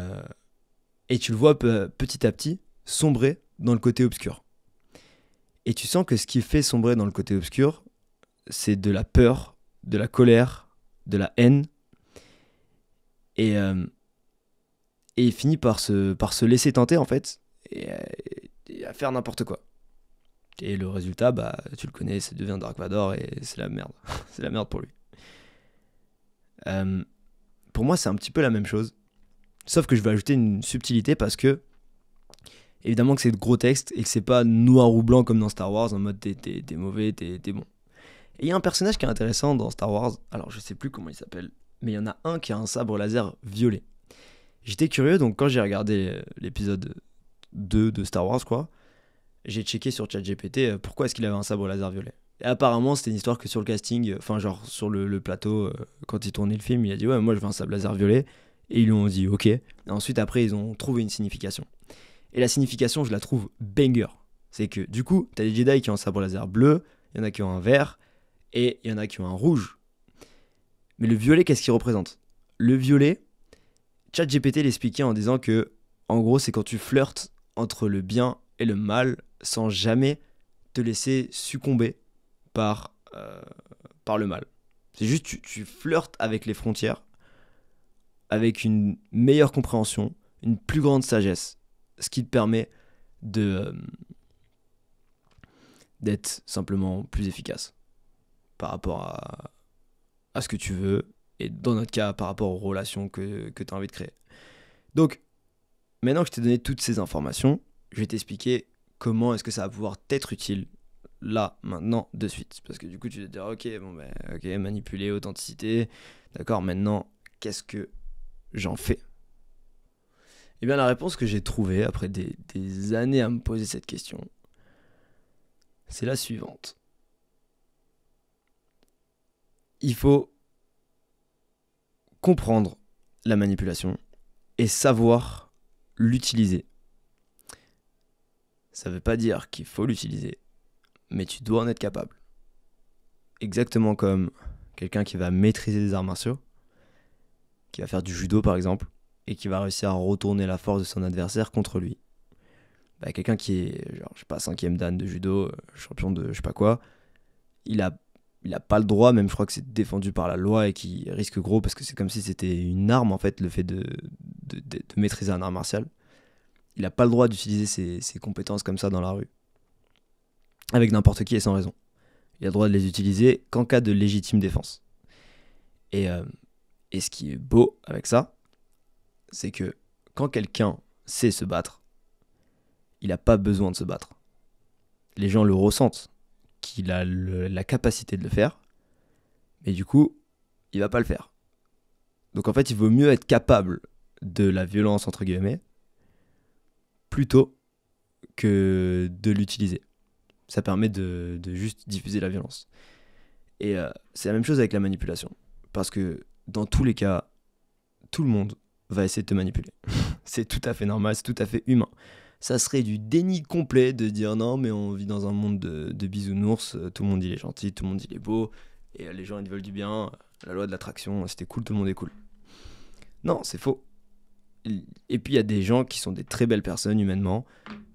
tu le vois petit à petit sombrer dans le côté obscur. Et tu sens que ce qui fait sombrer dans le côté obscur, c'est de la peur, de la colère, de la haine, et il finit par se laisser tenter en fait, et à faire n'importe quoi. Et le résultat, bah tu le connais, ça devient Dark Vador et c'est la merde. C'est la merde pour lui. Pour moi, c'est un petit peu la même chose, sauf que je vais ajouter une subtilité parce que évidemment que c'est de gros textes et que c'est pas noir ou blanc comme dans Star Wars en mode t'es mauvais, t'es bon. Et il y a un personnage qui est intéressant dans Star Wars, alors je sais plus comment il s'appelle, mais il y en a un qui a un sabre laser violet. J'étais curieux, donc quand j'ai regardé l'épisode 2 de Star Wars, quoi, j'ai checké sur ChatGPT pourquoi est-ce qu'il avait un sabre laser violet. Et apparemment, c'était une histoire que sur le casting, enfin genre sur le plateau, quand il tournait le film, il a dit ouais, moi je veux un sabre laser violet. Et ils lui ont dit ok. Et ensuite, après, ils ont trouvé une signification. Et la signification, je la trouve banger. C'est que du coup, t'as des Jedi qui ont un sabre laser bleu, il y en a qui ont un vert, et il y en a qui ont un rouge. Mais le violet, qu'est-ce qu'il représente ? Le violet, ChatGPT l'expliquait en disant que, en gros, c'est quand tu flirtes entre le bien et le mal sans jamais te laisser succomber par le mal. C'est juste tu flirtes avec les frontières, avec une meilleure compréhension, une plus grande sagesse, ce qui te permet d'être simplement plus efficace par rapport à ce que tu veux, et dans notre cas, par rapport aux relations que tu as envie de créer. Donc, maintenant que je t'ai donné toutes ces informations, je vais t'expliquer comment est-ce que ça va pouvoir t'être utile là, maintenant, de suite. Parce que du coup, tu vas te dire, ok, manipuler, authenticité, d'accord, maintenant, qu'est-ce que j'en fais ? Eh bien, la réponse que j'ai trouvée, après des années à me poser cette question, c'est la suivante. Il faut comprendre la manipulation et savoir l'utiliser. Ça ne veut pas dire qu'il faut l'utiliser, mais tu dois en être capable. Exactement comme quelqu'un qui va maîtriser des arts martiaux, qui va faire du judo par exemple, et qui va réussir à retourner la force de son adversaire contre lui. Bah, quelqu'un qui est, genre, je sais pas, 5e dan de judo, champion de je sais pas quoi, il a pas le droit, même je crois que c'est défendu par la loi et qui risque gros parce que c'est comme si c'était une arme en fait, le fait de maîtriser un art martial. Il a pas le droit d'utiliser ses compétences comme ça dans la rue, avec n'importe qui et sans raison. Il a le droit de les utiliser qu'en cas de légitime défense. Et ce qui est beau avec ça, c'est que quand quelqu'un sait se battre, il n'a pas besoin de se battre. Les gens le ressentent, qu'il a la capacité de le faire, mais du coup, il va pas le faire. Donc en fait, il vaut mieux être capable de la violence, entre guillemets, plutôt que de l'utiliser. Ça permet de juste diffuser la violence. Et c'est la même chose avec la manipulation. Parce que dans tous les cas, tout le monde va essayer de te manipuler. C'est tout à fait normal, c'est tout à fait humain. Ça serait du déni complet de dire non, mais on vit dans un monde de bisounours, tout le monde il est gentil, tout le monde il est beau, et les gens ils veulent du bien, la loi de l'attraction, c'était cool, tout le monde est cool. Non, c'est faux. Et puis il y a des gens qui sont des très belles personnes humainement,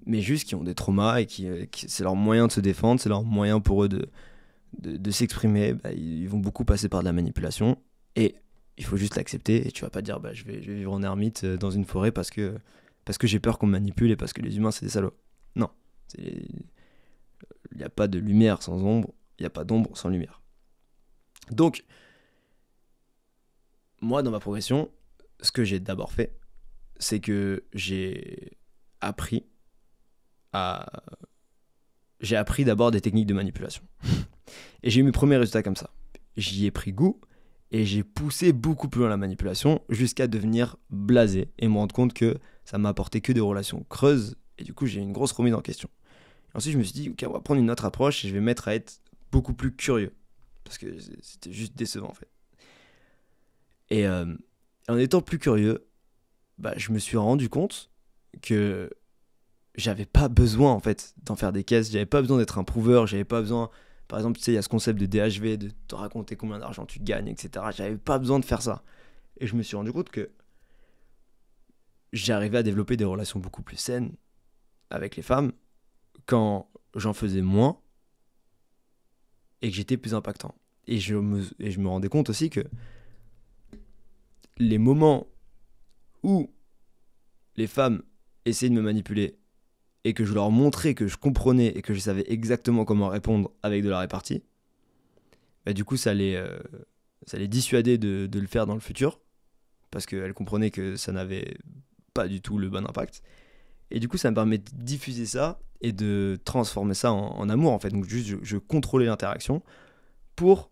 mais juste qui ont des traumas et qui c'est leur moyen de se défendre, c'est leur moyen pour eux de s'exprimer. Bah, ils vont beaucoup passer par de la manipulation et il faut juste l'accepter. Et tu vas pas dire bah, je vais vivre en ermite dans une forêt parce que j'ai peur qu'on me manipule et parce que les humains c'est des salauds. Non, il n'y a pas de lumière sans ombre, il n'y a pas d'ombre sans lumière. Donc, moi dans ma progression, ce que j'ai d'abord fait, c'est que j'ai appris d'abord des techniques de manipulation. Et j'ai eu mes premiers résultats comme ça. J'y ai pris goût et j'ai poussé beaucoup plus loin la manipulation jusqu'à devenir blasé et me rendre compte que ça m'a apporté que des relations creuses et du coup j'ai eu une grosse remise en question. Et ensuite je me suis dit ok, on va prendre une autre approche et je vais me mettre à être beaucoup plus curieux parce que c'était juste décevant en fait. Et en étant plus curieux, bah, je me suis rendu compte que j'avais pas besoin en fait d'en faire des caisses, j'avais pas besoin d'être un prouveur, j'avais pas besoin, par exemple tu sais il y a ce concept de DHV, de te raconter combien d'argent tu gagnes, etc. J'avais pas besoin de faire ça. Et je me suis rendu compte que j'arrivais à développer des relations beaucoup plus saines avec les femmes quand j'en faisais moins et que j'étais plus impactant. Et je me rendais compte aussi que les moments où les femmes essayaient de me manipuler et que je leur montrais que je comprenais et que je savais exactement comment répondre avec de la répartie, bah du coup ça les dissuadait de le faire dans le futur parce qu'elles comprenaient que ça n'avait pas du tout le bon impact. Et du coup ça me permet de diffuser ça et de transformer ça en amour en fait. Donc juste je contrôlais l'interaction pour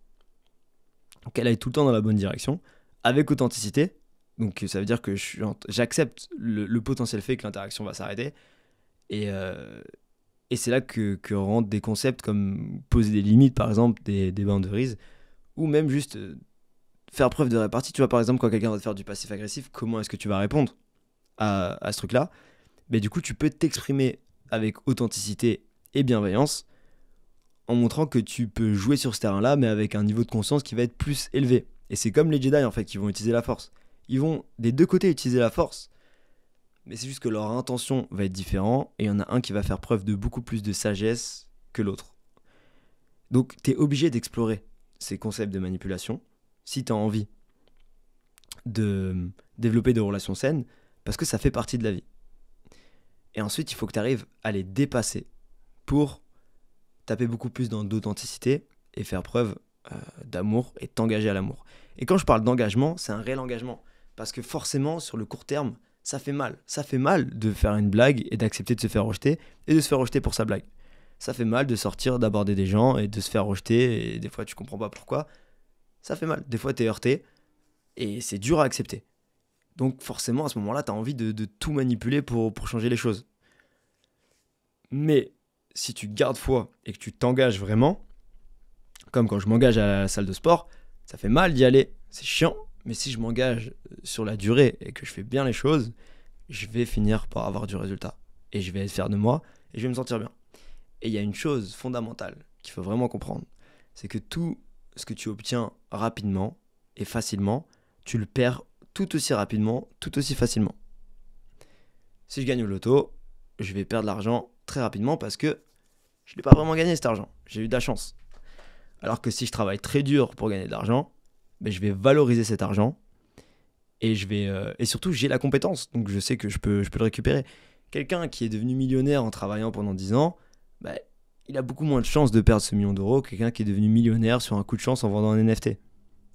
qu'elle aille tout le temps dans la bonne direction avec authenticité. Donc ça veut dire que j'accepte le potentiel fait que l'interaction va s'arrêter. Et c'est là que rentrent des concepts comme poser des limites, par exemple, des boundaries, ou même juste faire preuve de répartie. Tu vois, par exemple, quand quelqu'un va te faire du passif-agressif, comment est-ce que tu vas répondre à ce truc-là? Mais du coup, tu peux t'exprimer avec authenticité et bienveillance en montrant que tu peux jouer sur ce terrain-là, mais avec un niveau de conscience qui va être plus élevé. Et c'est comme les Jedi, en fait, qui vont utiliser la force. Ils vont des deux côtés utiliser la force, mais c'est juste que leur intention va être différente et il y en a un qui va faire preuve de beaucoup plus de sagesse que l'autre. Donc tu es obligé d'explorer ces concepts de manipulation si tu as envie de développer des relations saines parce que ça fait partie de la vie. Et ensuite, il faut que tu arrives à les dépasser pour taper beaucoup plus dans d'authenticité et faire preuve d'amour et t'engager à l'amour. Et quand je parle d'engagement, c'est un réel engagement parce que forcément, sur le court terme, ça fait mal. Ça fait mal de faire une blague et d'accepter de se faire rejeter et de se faire rejeter pour sa blague. Ça fait mal de sortir, d'aborder des gens et de se faire rejeter et des fois tu comprends pas pourquoi. Ça fait mal. Des fois t'es heurté et c'est dur à accepter. Donc forcément à ce moment-là t'as envie de tout manipuler pour changer les choses. Mais si tu gardes foi et que tu t'engages vraiment, comme quand je m'engage à la salle de sport, ça fait mal d'y aller, c'est chiant. Mais si je m'engage sur la durée et que je fais bien les choses, je vais finir par avoir du résultat. Et je vais être fier de moi et je vais me sentir bien. Et il y a une chose fondamentale qu'il faut vraiment comprendre, c'est que tout ce que tu obtiens rapidement et facilement, tu le perds tout aussi rapidement, tout aussi facilement. Si je gagne au loto, je vais perdre l'argent très rapidement parce que je n'ai pas vraiment gagné cet argent. J'ai eu de la chance. Alors que si je travaille très dur pour gagner de l'argent, ben je vais valoriser cet argent et et surtout j'ai la compétence, donc je sais que je peux le récupérer. Quelqu'un qui est devenu millionnaire en travaillant pendant 10 ans, ben, il a beaucoup moins de chances de perdre ce million d'euros que quelqu'un qui est devenu millionnaire sur un coup de chance en vendant un NFT.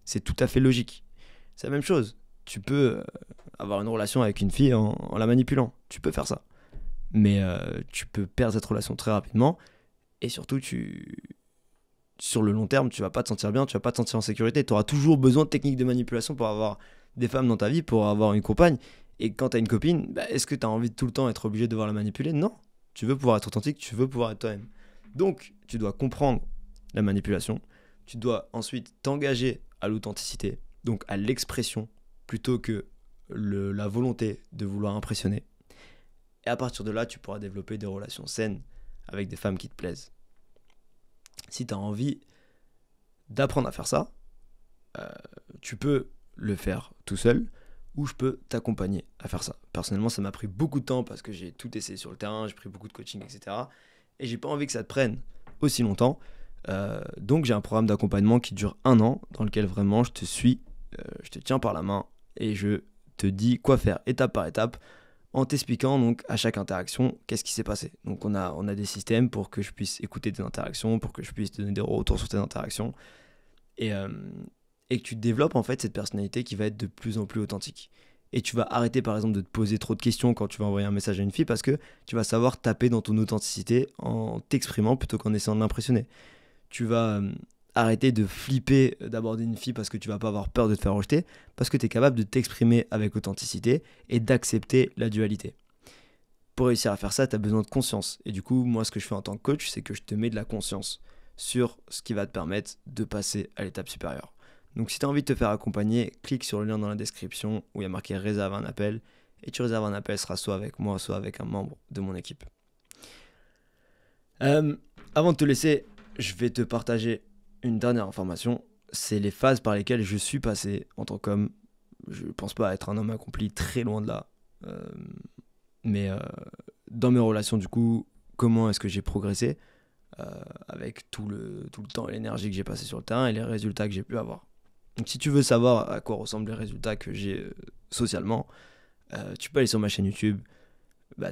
C'est tout à fait logique. C'est la même chose. Tu peux avoir une relation avec une fille en la manipulant. Tu peux faire ça. mais tu peux perdre cette relation très rapidement. Et surtout, sur le long terme, tu vas pas te sentir bien, tu vas pas te sentir en sécurité. Tu auras toujours besoin de techniques de manipulation pour avoir des femmes dans ta vie, pour avoir une compagne. Et quand tu as une copine, est-ce que tu as envie de tout le temps être obligé de devoir la manipuler? Non. Tu veux pouvoir être authentique, tu veux pouvoir être toi-même. Donc, tu dois comprendre la manipulation. Tu dois ensuite t'engager à l'authenticité, donc à l'expression, plutôt que la volonté de vouloir impressionner. Et à partir de là, tu pourras développer des relations saines avec des femmes qui te plaisent. Si tu as envie d'apprendre à faire ça, tu peux le faire tout seul ou je peux t'accompagner à faire ça. Personnellement, ça m'a pris beaucoup de temps parce que j'ai tout essayé sur le terrain, j'ai pris beaucoup de coaching, etc. Et j'ai pas envie que ça te prenne aussi longtemps. Donc j'ai un programme d'accompagnement qui dure 1 an dans lequel vraiment je te suis, je te tiens par la main et je te dis quoi faire étape par étape en t'expliquant donc à chaque interaction qu'est-ce qui s'est passé. Donc on a des systèmes pour que je puisse écouter tes interactions, pour que je puisse te donner des retours sur tes interactions et que tu développes en fait cette personnalité qui va être de plus en plus authentique. Et tu vas arrêter par exemple de te poser trop de questions quand tu vas envoyer un message à une fille parce que tu vas savoir taper dans ton authenticité en t'exprimant plutôt qu'en essayant de l'impressionner. Tu vas arrêter de flipper d'aborder une fille parce que tu vas pas avoir peur de te faire rejeter, parce que tu es capable de t'exprimer avec authenticité et d'accepter la dualité. Pour réussir à faire ça, tu as besoin de conscience. Et du coup, moi, ce que je fais en tant que coach, c'est que je te mets de la conscience sur ce qui va te permettre de passer à l'étape supérieure. Donc si tu as envie de te faire accompagner, clique sur le lien dans la description où il y a marqué réserve un appel et tu réserves un appel, sera soit avec moi, soit avec un membre de mon équipe. Avant de te laisser, je vais te partager une dernière information. C'est les phases par lesquelles je suis passé en tant qu'homme. Je pense pas être un homme accompli, très loin de là. Mais dans mes relations, du coup, comment est-ce que j'ai progressé avec tout le temps et l'énergie que j'ai passé sur le terrain et les résultats que j'ai pu avoir. Donc si tu veux savoir à quoi ressemblent les résultats que j'ai socialement, tu peux aller sur ma chaîne YouTube.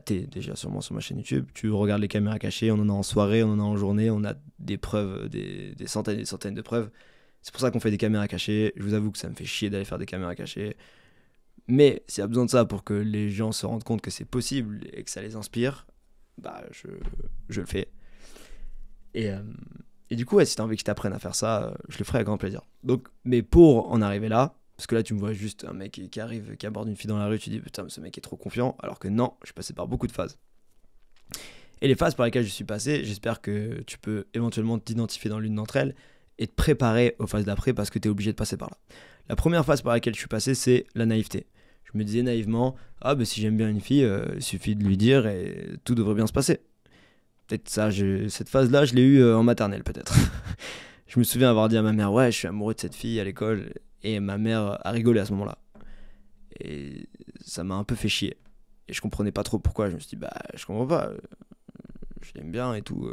T'es déjà sûrement sur ma chaîne YouTube. Tu regardes les caméras cachées, on en a en soirée, on en a en journée, on a des preuves, des centaines et des centaines de preuves. C'est pour ça qu'on fait des caméras cachées. Je vous avoue que ça me fait chier d'aller faire des caméras cachées. Mais s'il y a besoin de ça pour que les gens se rendent compte que c'est possible et que ça les inspire, je le fais. Et du coup, si tu as envie que je t'apprenne à faire ça, je le ferai avec grand plaisir. Donc, mais pour en arriver là, parce que là, tu me vois juste un mec qui arrive, qui aborde une fille dans la rue, tu dis putain, ce mec est trop confiant, alors que non, je suis passé par beaucoup de phases. Et les phases par lesquelles je suis passé, j'espère que tu peux éventuellement t'identifier dans l'une d'entre elles et te préparer aux phases d'après parce que tu es obligé de passer par là. La première phase par laquelle je suis passé, c'est la naïveté. Je me disais naïvement, si j'aime bien une fille, il suffit de lui dire et tout devrait bien se passer. Peut-être ça, cette phase-là, je l'ai eue en maternelle peut-être. Je me souviens avoir dit à ma mère, ouais, je suis amoureux de cette fille à l'école. Et ma mère a rigolé à ce moment-là. Et ça m'a un peu fait chier. Et je comprenais pas trop pourquoi. Je me suis dit, je comprends pas. Je l'aime bien et tout.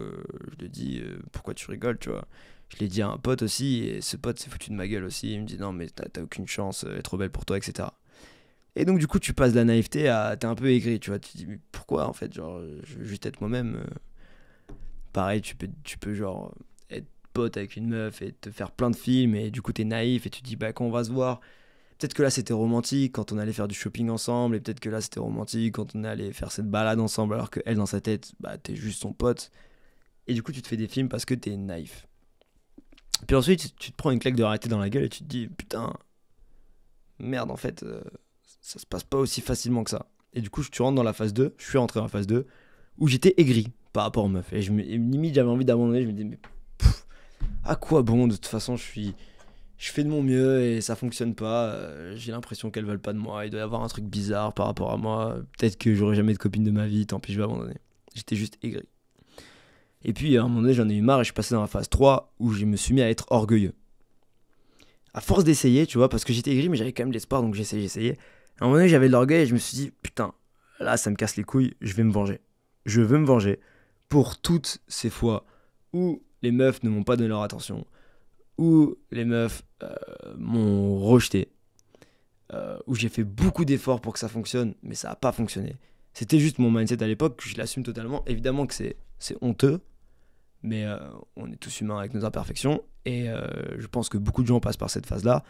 Je lui ai dit, pourquoi tu rigoles, tu vois. Je l'ai dit à un pote aussi. Et ce pote s'est foutu de ma gueule aussi. Il me dit, non, mais t'as aucune chance. Elle est trop belle pour toi, etc. Et donc, du coup, tu passes de la naïveté à. T'es un peu aigri, tu vois. Tu te dis, mais pourquoi en fait? Genre, je veux juste être moi-même. Pareil, tu peux genre être pote avec une meuf et te faire plein de films et du coup t'es naïf et tu te dis quand on va se voir, peut-être que là c'était romantique quand on allait faire du shopping ensemble et peut-être que là c'était romantique quand on allait faire cette balade ensemble alors que elle dans sa tête, t'es juste son pote et du coup tu te fais des films parce que t'es naïf. Puis ensuite tu te prends une claque de réalité dans la gueule et tu te dis putain, merde en fait ça se passe pas aussi facilement que ça. Et du coup tu rentres dans la phase 2, je suis rentré dans la phase 2 où j'étais aigri par rapport aux meufs. Et limite, j'avais envie d'abandonner. Je me disais, mais à quoi bon? De toute façon, je fais de mon mieux et ça fonctionne pas. J'ai l'impression qu'elles veulent pas de moi. Il doit y avoir un truc bizarre par rapport à moi. Peut-être que j'aurai jamais de copine de ma vie. Tant pis, je vais abandonner. J'étais juste aigri. Et puis, à un moment donné, j'en ai eu marre et je suis passé dans la phase 3 où je me suis mis à être orgueilleux. À force d'essayer, tu vois, parce que j'étais aigri, mais j'avais quand même de l'espoir, donc j'essayais. À un moment donné, j'avais de l'orgueil et je me suis dit, putain, là, ça me casse les couilles, je vais me venger. Je veux me venger pour toutes ces fois où les meufs ne m'ont pas donné leur attention, où les meufs m'ont rejeté, où j'ai fait beaucoup d'efforts pour que ça fonctionne, mais ça n'a pas fonctionné. C'était juste mon mindset à l'époque, je l'assume totalement. Évidemment que c'est honteux, mais on est tous humains avec nos imperfections, et je pense que beaucoup de gens passent par cette phase-là.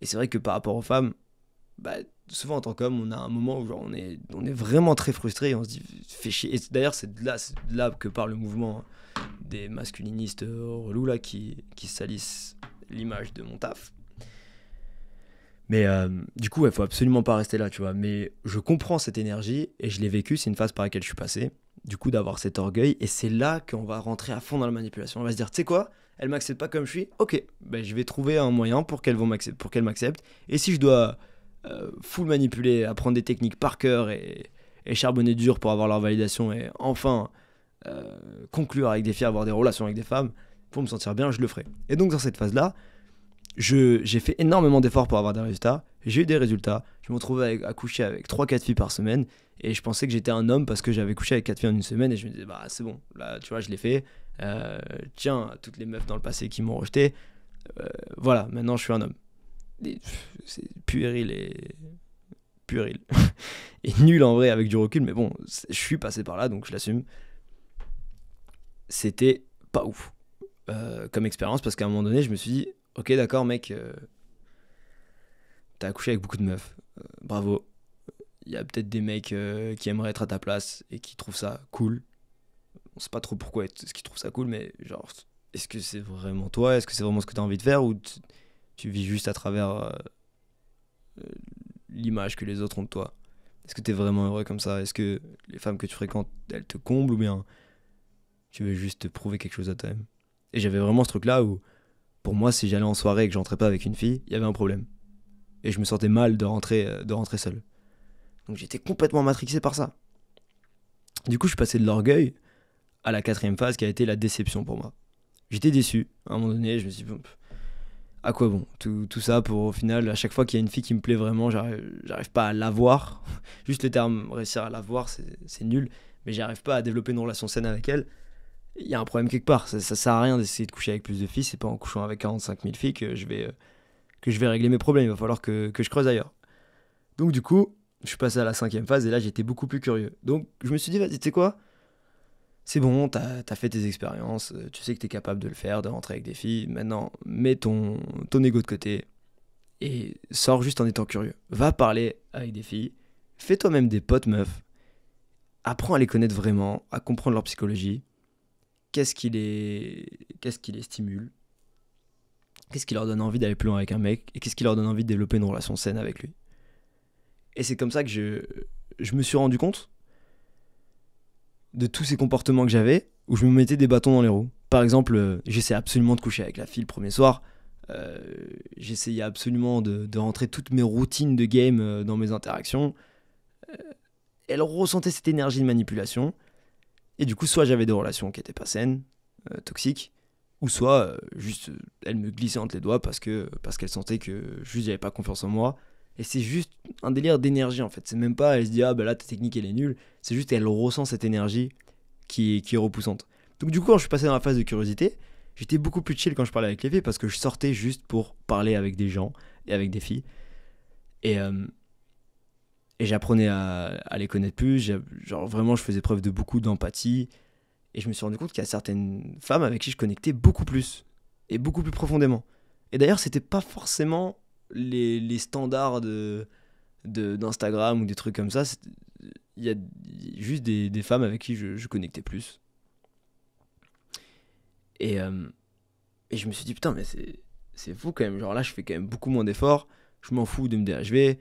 Et c'est vrai que par rapport aux femmes, souvent en tant qu'homme, on a un moment où genre, on est vraiment très frustré et on se dit fais chier. Et d'ailleurs, c'est de là que part le mouvement des masculinistes relous là qui salissent l'image de mon taf. Mais du coup, il faut absolument pas rester là, tu vois. Mais je comprends cette énergie et je l'ai vécu, c'est une phase par laquelle je suis passé. Du coup, d'avoir cet orgueil. Et c'est là qu'on va rentrer à fond dans la manipulation. On va se dire, tu sais quoi, elle m'accepte pas comme je suis. Ok, ben, je vais trouver un moyen pour qu'elle m'accepte. Et si je dois full manipuler, apprendre des techniques par cœur et charbonner dur pour avoir leur validation et enfin conclure avec des filles, avoir des relations avec des femmes, pour me sentir bien, je le ferai. Et donc, dans cette phase-là, j'ai fait énormément d'efforts pour avoir des résultats. J'ai eu des résultats. Je me retrouvais à coucher avec 3-4 filles par semaine. Et je pensais que j'étais un homme parce que j'avais couché avec 4 filles en une semaine. Et je me disais, bah c'est bon, là tu vois, je l'ai fait. Tiens, toutes les meufs dans le passé qui m'ont rejeté. Voilà, maintenant je suis un homme. C'est puéril et. Puéril. Et nul en vrai avec du recul. Mais bon, je suis passé par là donc je l'assume. C'était pas ouf comme expérience parce qu'à un moment donné, je me suis dit, ok, d'accord, mec, t'as accouché avec beaucoup de meufs. Bravo. Il y a peut-être des mecs qui aimeraient être à ta place et qui trouvent ça cool. On sait pas trop pourquoi est-ce qu'ils trouvent ça cool, mais genre, est-ce que c'est vraiment toi? Est-ce que c'est vraiment ce que t'as envie de faire? Ou tu vis juste à travers l'image que les autres ont de toi? Est-ce que t'es vraiment heureux comme ça? Est-ce que les femmes que tu fréquentes, elles te comblent ou bien tu veux juste te prouver quelque chose à toi-même? Et j'avais vraiment ce truc-là où, pour moi, si j'allais en soirée et que j'entrais pas avec une fille, il y avait un problème. Et je me sentais mal de rentrer seul. Donc j'étais complètement matrixé par ça. Du coup, je suis passé de l'orgueil à la 4e phase qui a été la déception pour moi. J'étais déçu. À un moment donné, je me suis dit, à quoi bon tout ça pour au final, à chaque fois qu'il y a une fille qui me plaît vraiment, j'arrive pas à l'avoir. Juste le terme réussir à l'avoir, c'est nul. Mais j'arrive pas à développer une relation saine avec elle. Il y a un problème quelque part. Ça sert à rien d'essayer de coucher avec plus de filles. C'est pas en couchant avec 45 000 filles que je vais régler mes problèmes. Il va falloir que je creuse ailleurs. Donc du coup, je suis passé à la 5e phase et là j'étais beaucoup plus curieux. Donc je me suis dit, vas-y, tu sais quoi? C'est bon, t'as fait tes expériences, tu sais que t'es capable de le faire, de rentrer avec des filles. Maintenant, mets ton ego de côté et sors juste en étant curieux. Va parler avec des filles, fais toi-même des potes meufs, apprends à les connaître vraiment, à comprendre leur psychologie, qu'est-ce qui les stimule, qu'est-ce qui leur donne envie d'aller plus loin avec un mec et qu'est-ce qui leur donne envie de développer une relation saine avec lui. Et c'est comme ça que je me suis rendu compte de tous ces comportements que j'avais où je me mettais des bâtons dans les roues. Par exemple, j'essayais absolument de coucher avec la fille le premier soir. J'essayais absolument de rentrer toutes mes routines de game dans mes interactions. Elle ressentait cette énergie de manipulation. Et du coup, soit j'avais des relations qui n'étaient pas saines, toxiques, ou soit juste elle me glissait entre les doigts parce qu'elle sentait que juste j'avais pas confiance en moi. Et c'est juste un délire d'énergie en fait. C'est même pas elle se dit ah bah là ta technique elle est nulle. C'est juste elle ressent cette énergie qui est repoussante. Donc du coup quand je suis passé dans la phase de curiosité, j'étais beaucoup plus chill quand je parlais avec les filles parce que je sortais juste pour parler avec des gens et avec des filles. Et, et j'apprenais à les connaître plus. Genre vraiment je faisais preuve de beaucoup d'empathie. Et je me suis rendu compte qu'il y a certaines femmes avec qui je connectais beaucoup plus. Et beaucoup plus profondément. Et d'ailleurs c'était pas forcément les standards d'Instagram ou des trucs comme ça. Il y a juste des femmes avec qui je connectais plus. Et je me suis dit, putain, mais c'est fou quand même. Genre là, je fais quand même beaucoup moins d'efforts. Je m'en fous de me DHV.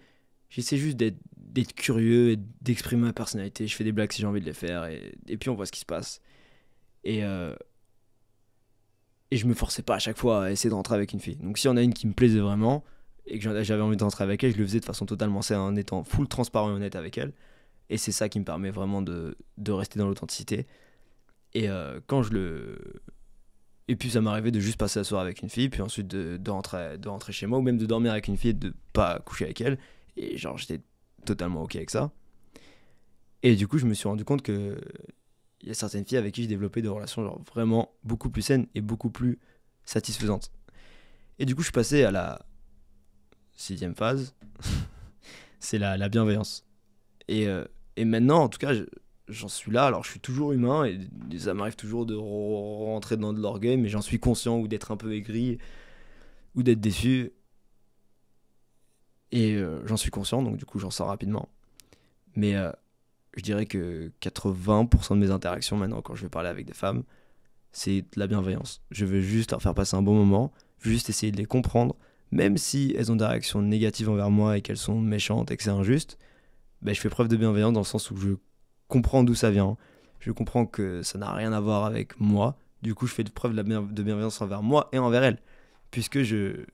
J'essaie juste d'être curieux et d'exprimer ma personnalité. Je fais des blagues si j'ai envie de les faire. Et puis on voit ce qui se passe. Et je me forçais pas à chaque fois à essayer de rentrer avec une fille. Donc si on a une qui me plaisait vraiment et que j'avais envie de rentrer avec elle, je le faisais de façon totalement saine en étant full transparent et honnête avec elle. Et c'est ça qui me permet vraiment de rester dans l'authenticité. Et Et puis ça m'arrivait de juste passer la soirée avec une fille, puis ensuite de rentrer chez moi, ou même de dormir avec une fille et de pas coucher avec elle. Et genre j'étais totalement ok avec ça. Et du coup je me suis rendu compte que il y a certaines filles avec qui j'ai développé des relations genre vraiment beaucoup plus saines et beaucoup plus satisfaisantes. Et du coup je suis passé à la 6e phase, c'est la bienveillance. Et maintenant en tout cas j'en suis là, alors je suis toujours humain et ça m'arrive toujours de rentrer dans de l'orgueil, mais j'en suis conscient ou d'être un peu aigri ou d'être déçu. Et j'en suis conscient, donc du coup j'en sors rapidement. Mais je dirais que 80% de mes interactions maintenant quand je vais parler avec des femmes, c'est de la bienveillance. Je veux juste leur faire passer un bon moment, juste essayer de les comprendre, même si elles ont des réactions négatives envers moi et qu'elles sont méchantes et que c'est injuste, ben, je fais preuve de bienveillance dans le sens où je comprends d'où ça vient, je comprends que ça n'a rien à voir avec moi, du coup je fais preuve de bienveillance envers moi et envers elles, puisque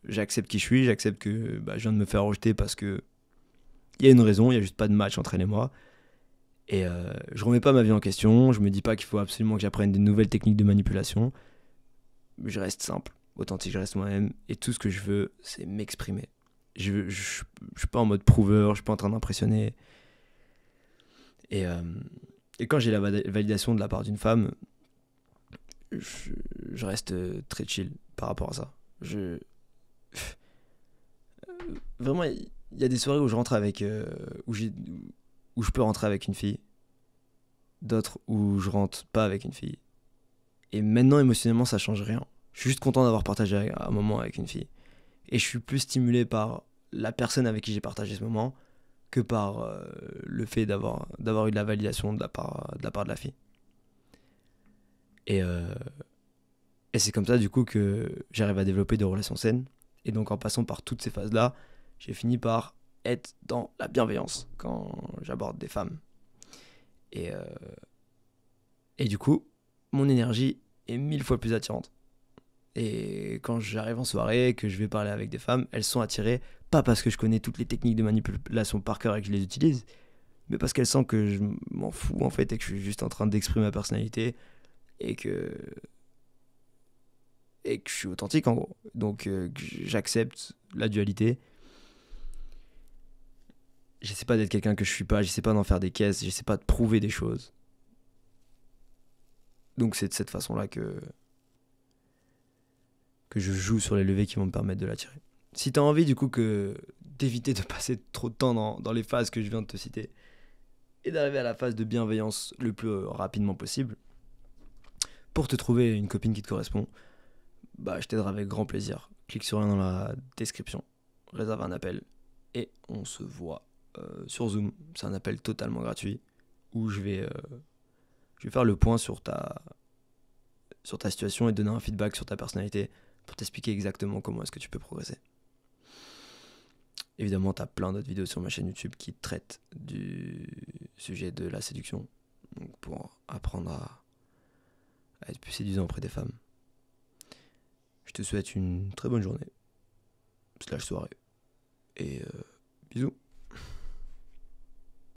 j'accepte qui je suis, j'accepte que bah, je viens de me faire rejeter parce que il y a une raison, il n'y a juste pas de match entre elle et moi. Et je remets pas ma vie en question, je me dis pas qu'il faut absolument que j'apprenne des nouvelles techniques de manipulation. Je reste simple, authentique, je reste moi-même. Et tout ce que je veux, c'est m'exprimer. Je suis pas en mode prouveur, je suis pas en train d'impressionner. Et, euh, et quand j'ai la validation de la part d'une femme, je, je reste très chill par rapport à ça. Vraiment, il y a des soirées où je rentre avec. Où je peux rentrer avec une fille, d'autres où je rentre pas avec une fille. Et maintenant, émotionnellement, ça change rien. Je suis juste content d'avoir partagé un moment avec une fille. Et je suis plus stimulé par la personne avec qui j'ai partagé ce moment que par le fait d'avoir eu de la validation de la fille. Et, euh, et c'est comme ça, du coup, que j'arrive à développer des relations saines. Et donc, en passant par toutes ces phases-là, j'ai fini par être dans la bienveillance quand j'aborde des femmes. Et, euh, et du coup, mon énergie est 1000 fois plus attirante. Et quand j'arrive en soirée, que je vais parler avec des femmes, elles sont attirées, pas parce que je connais toutes les techniques de manipulation par cœur et que je les utilise, mais parce qu'elles sentent que je m'en fous en fait et que je suis juste en train d'exprimer ma personnalité et que, et que je suis authentique en gros. Donc que j'accepte la dualité. J'essaie pas d'être quelqu'un que je suis pas, j'essaie pas d'en faire des caisses, j'essaie pas de prouver des choses. Donc c'est de cette façon-là que je joue sur les levées qui vont me permettre de l'attirer. Si tu as envie du coup d'éviter de passer trop de temps dans les phases que je viens de te citer et d'arriver à la phase de bienveillance le plus rapidement possible, pour te trouver une copine qui te correspond, bah je t'aiderai avec grand plaisir. Clique sur le lien dans la description, réserve un appel et on se voit sur Zoom. C'est un appel totalement gratuit où je vais faire le point sur ta situation et te donner un feedback sur ta personnalité pour t'expliquer exactement comment est-ce que tu peux progresser. Évidemment, tu as plein d'autres vidéos sur ma chaîne YouTube qui traitent du sujet de la séduction, donc pour apprendre à être plus séduisant auprès des femmes. Je te souhaite une très bonne journée, /soirée, et bisous.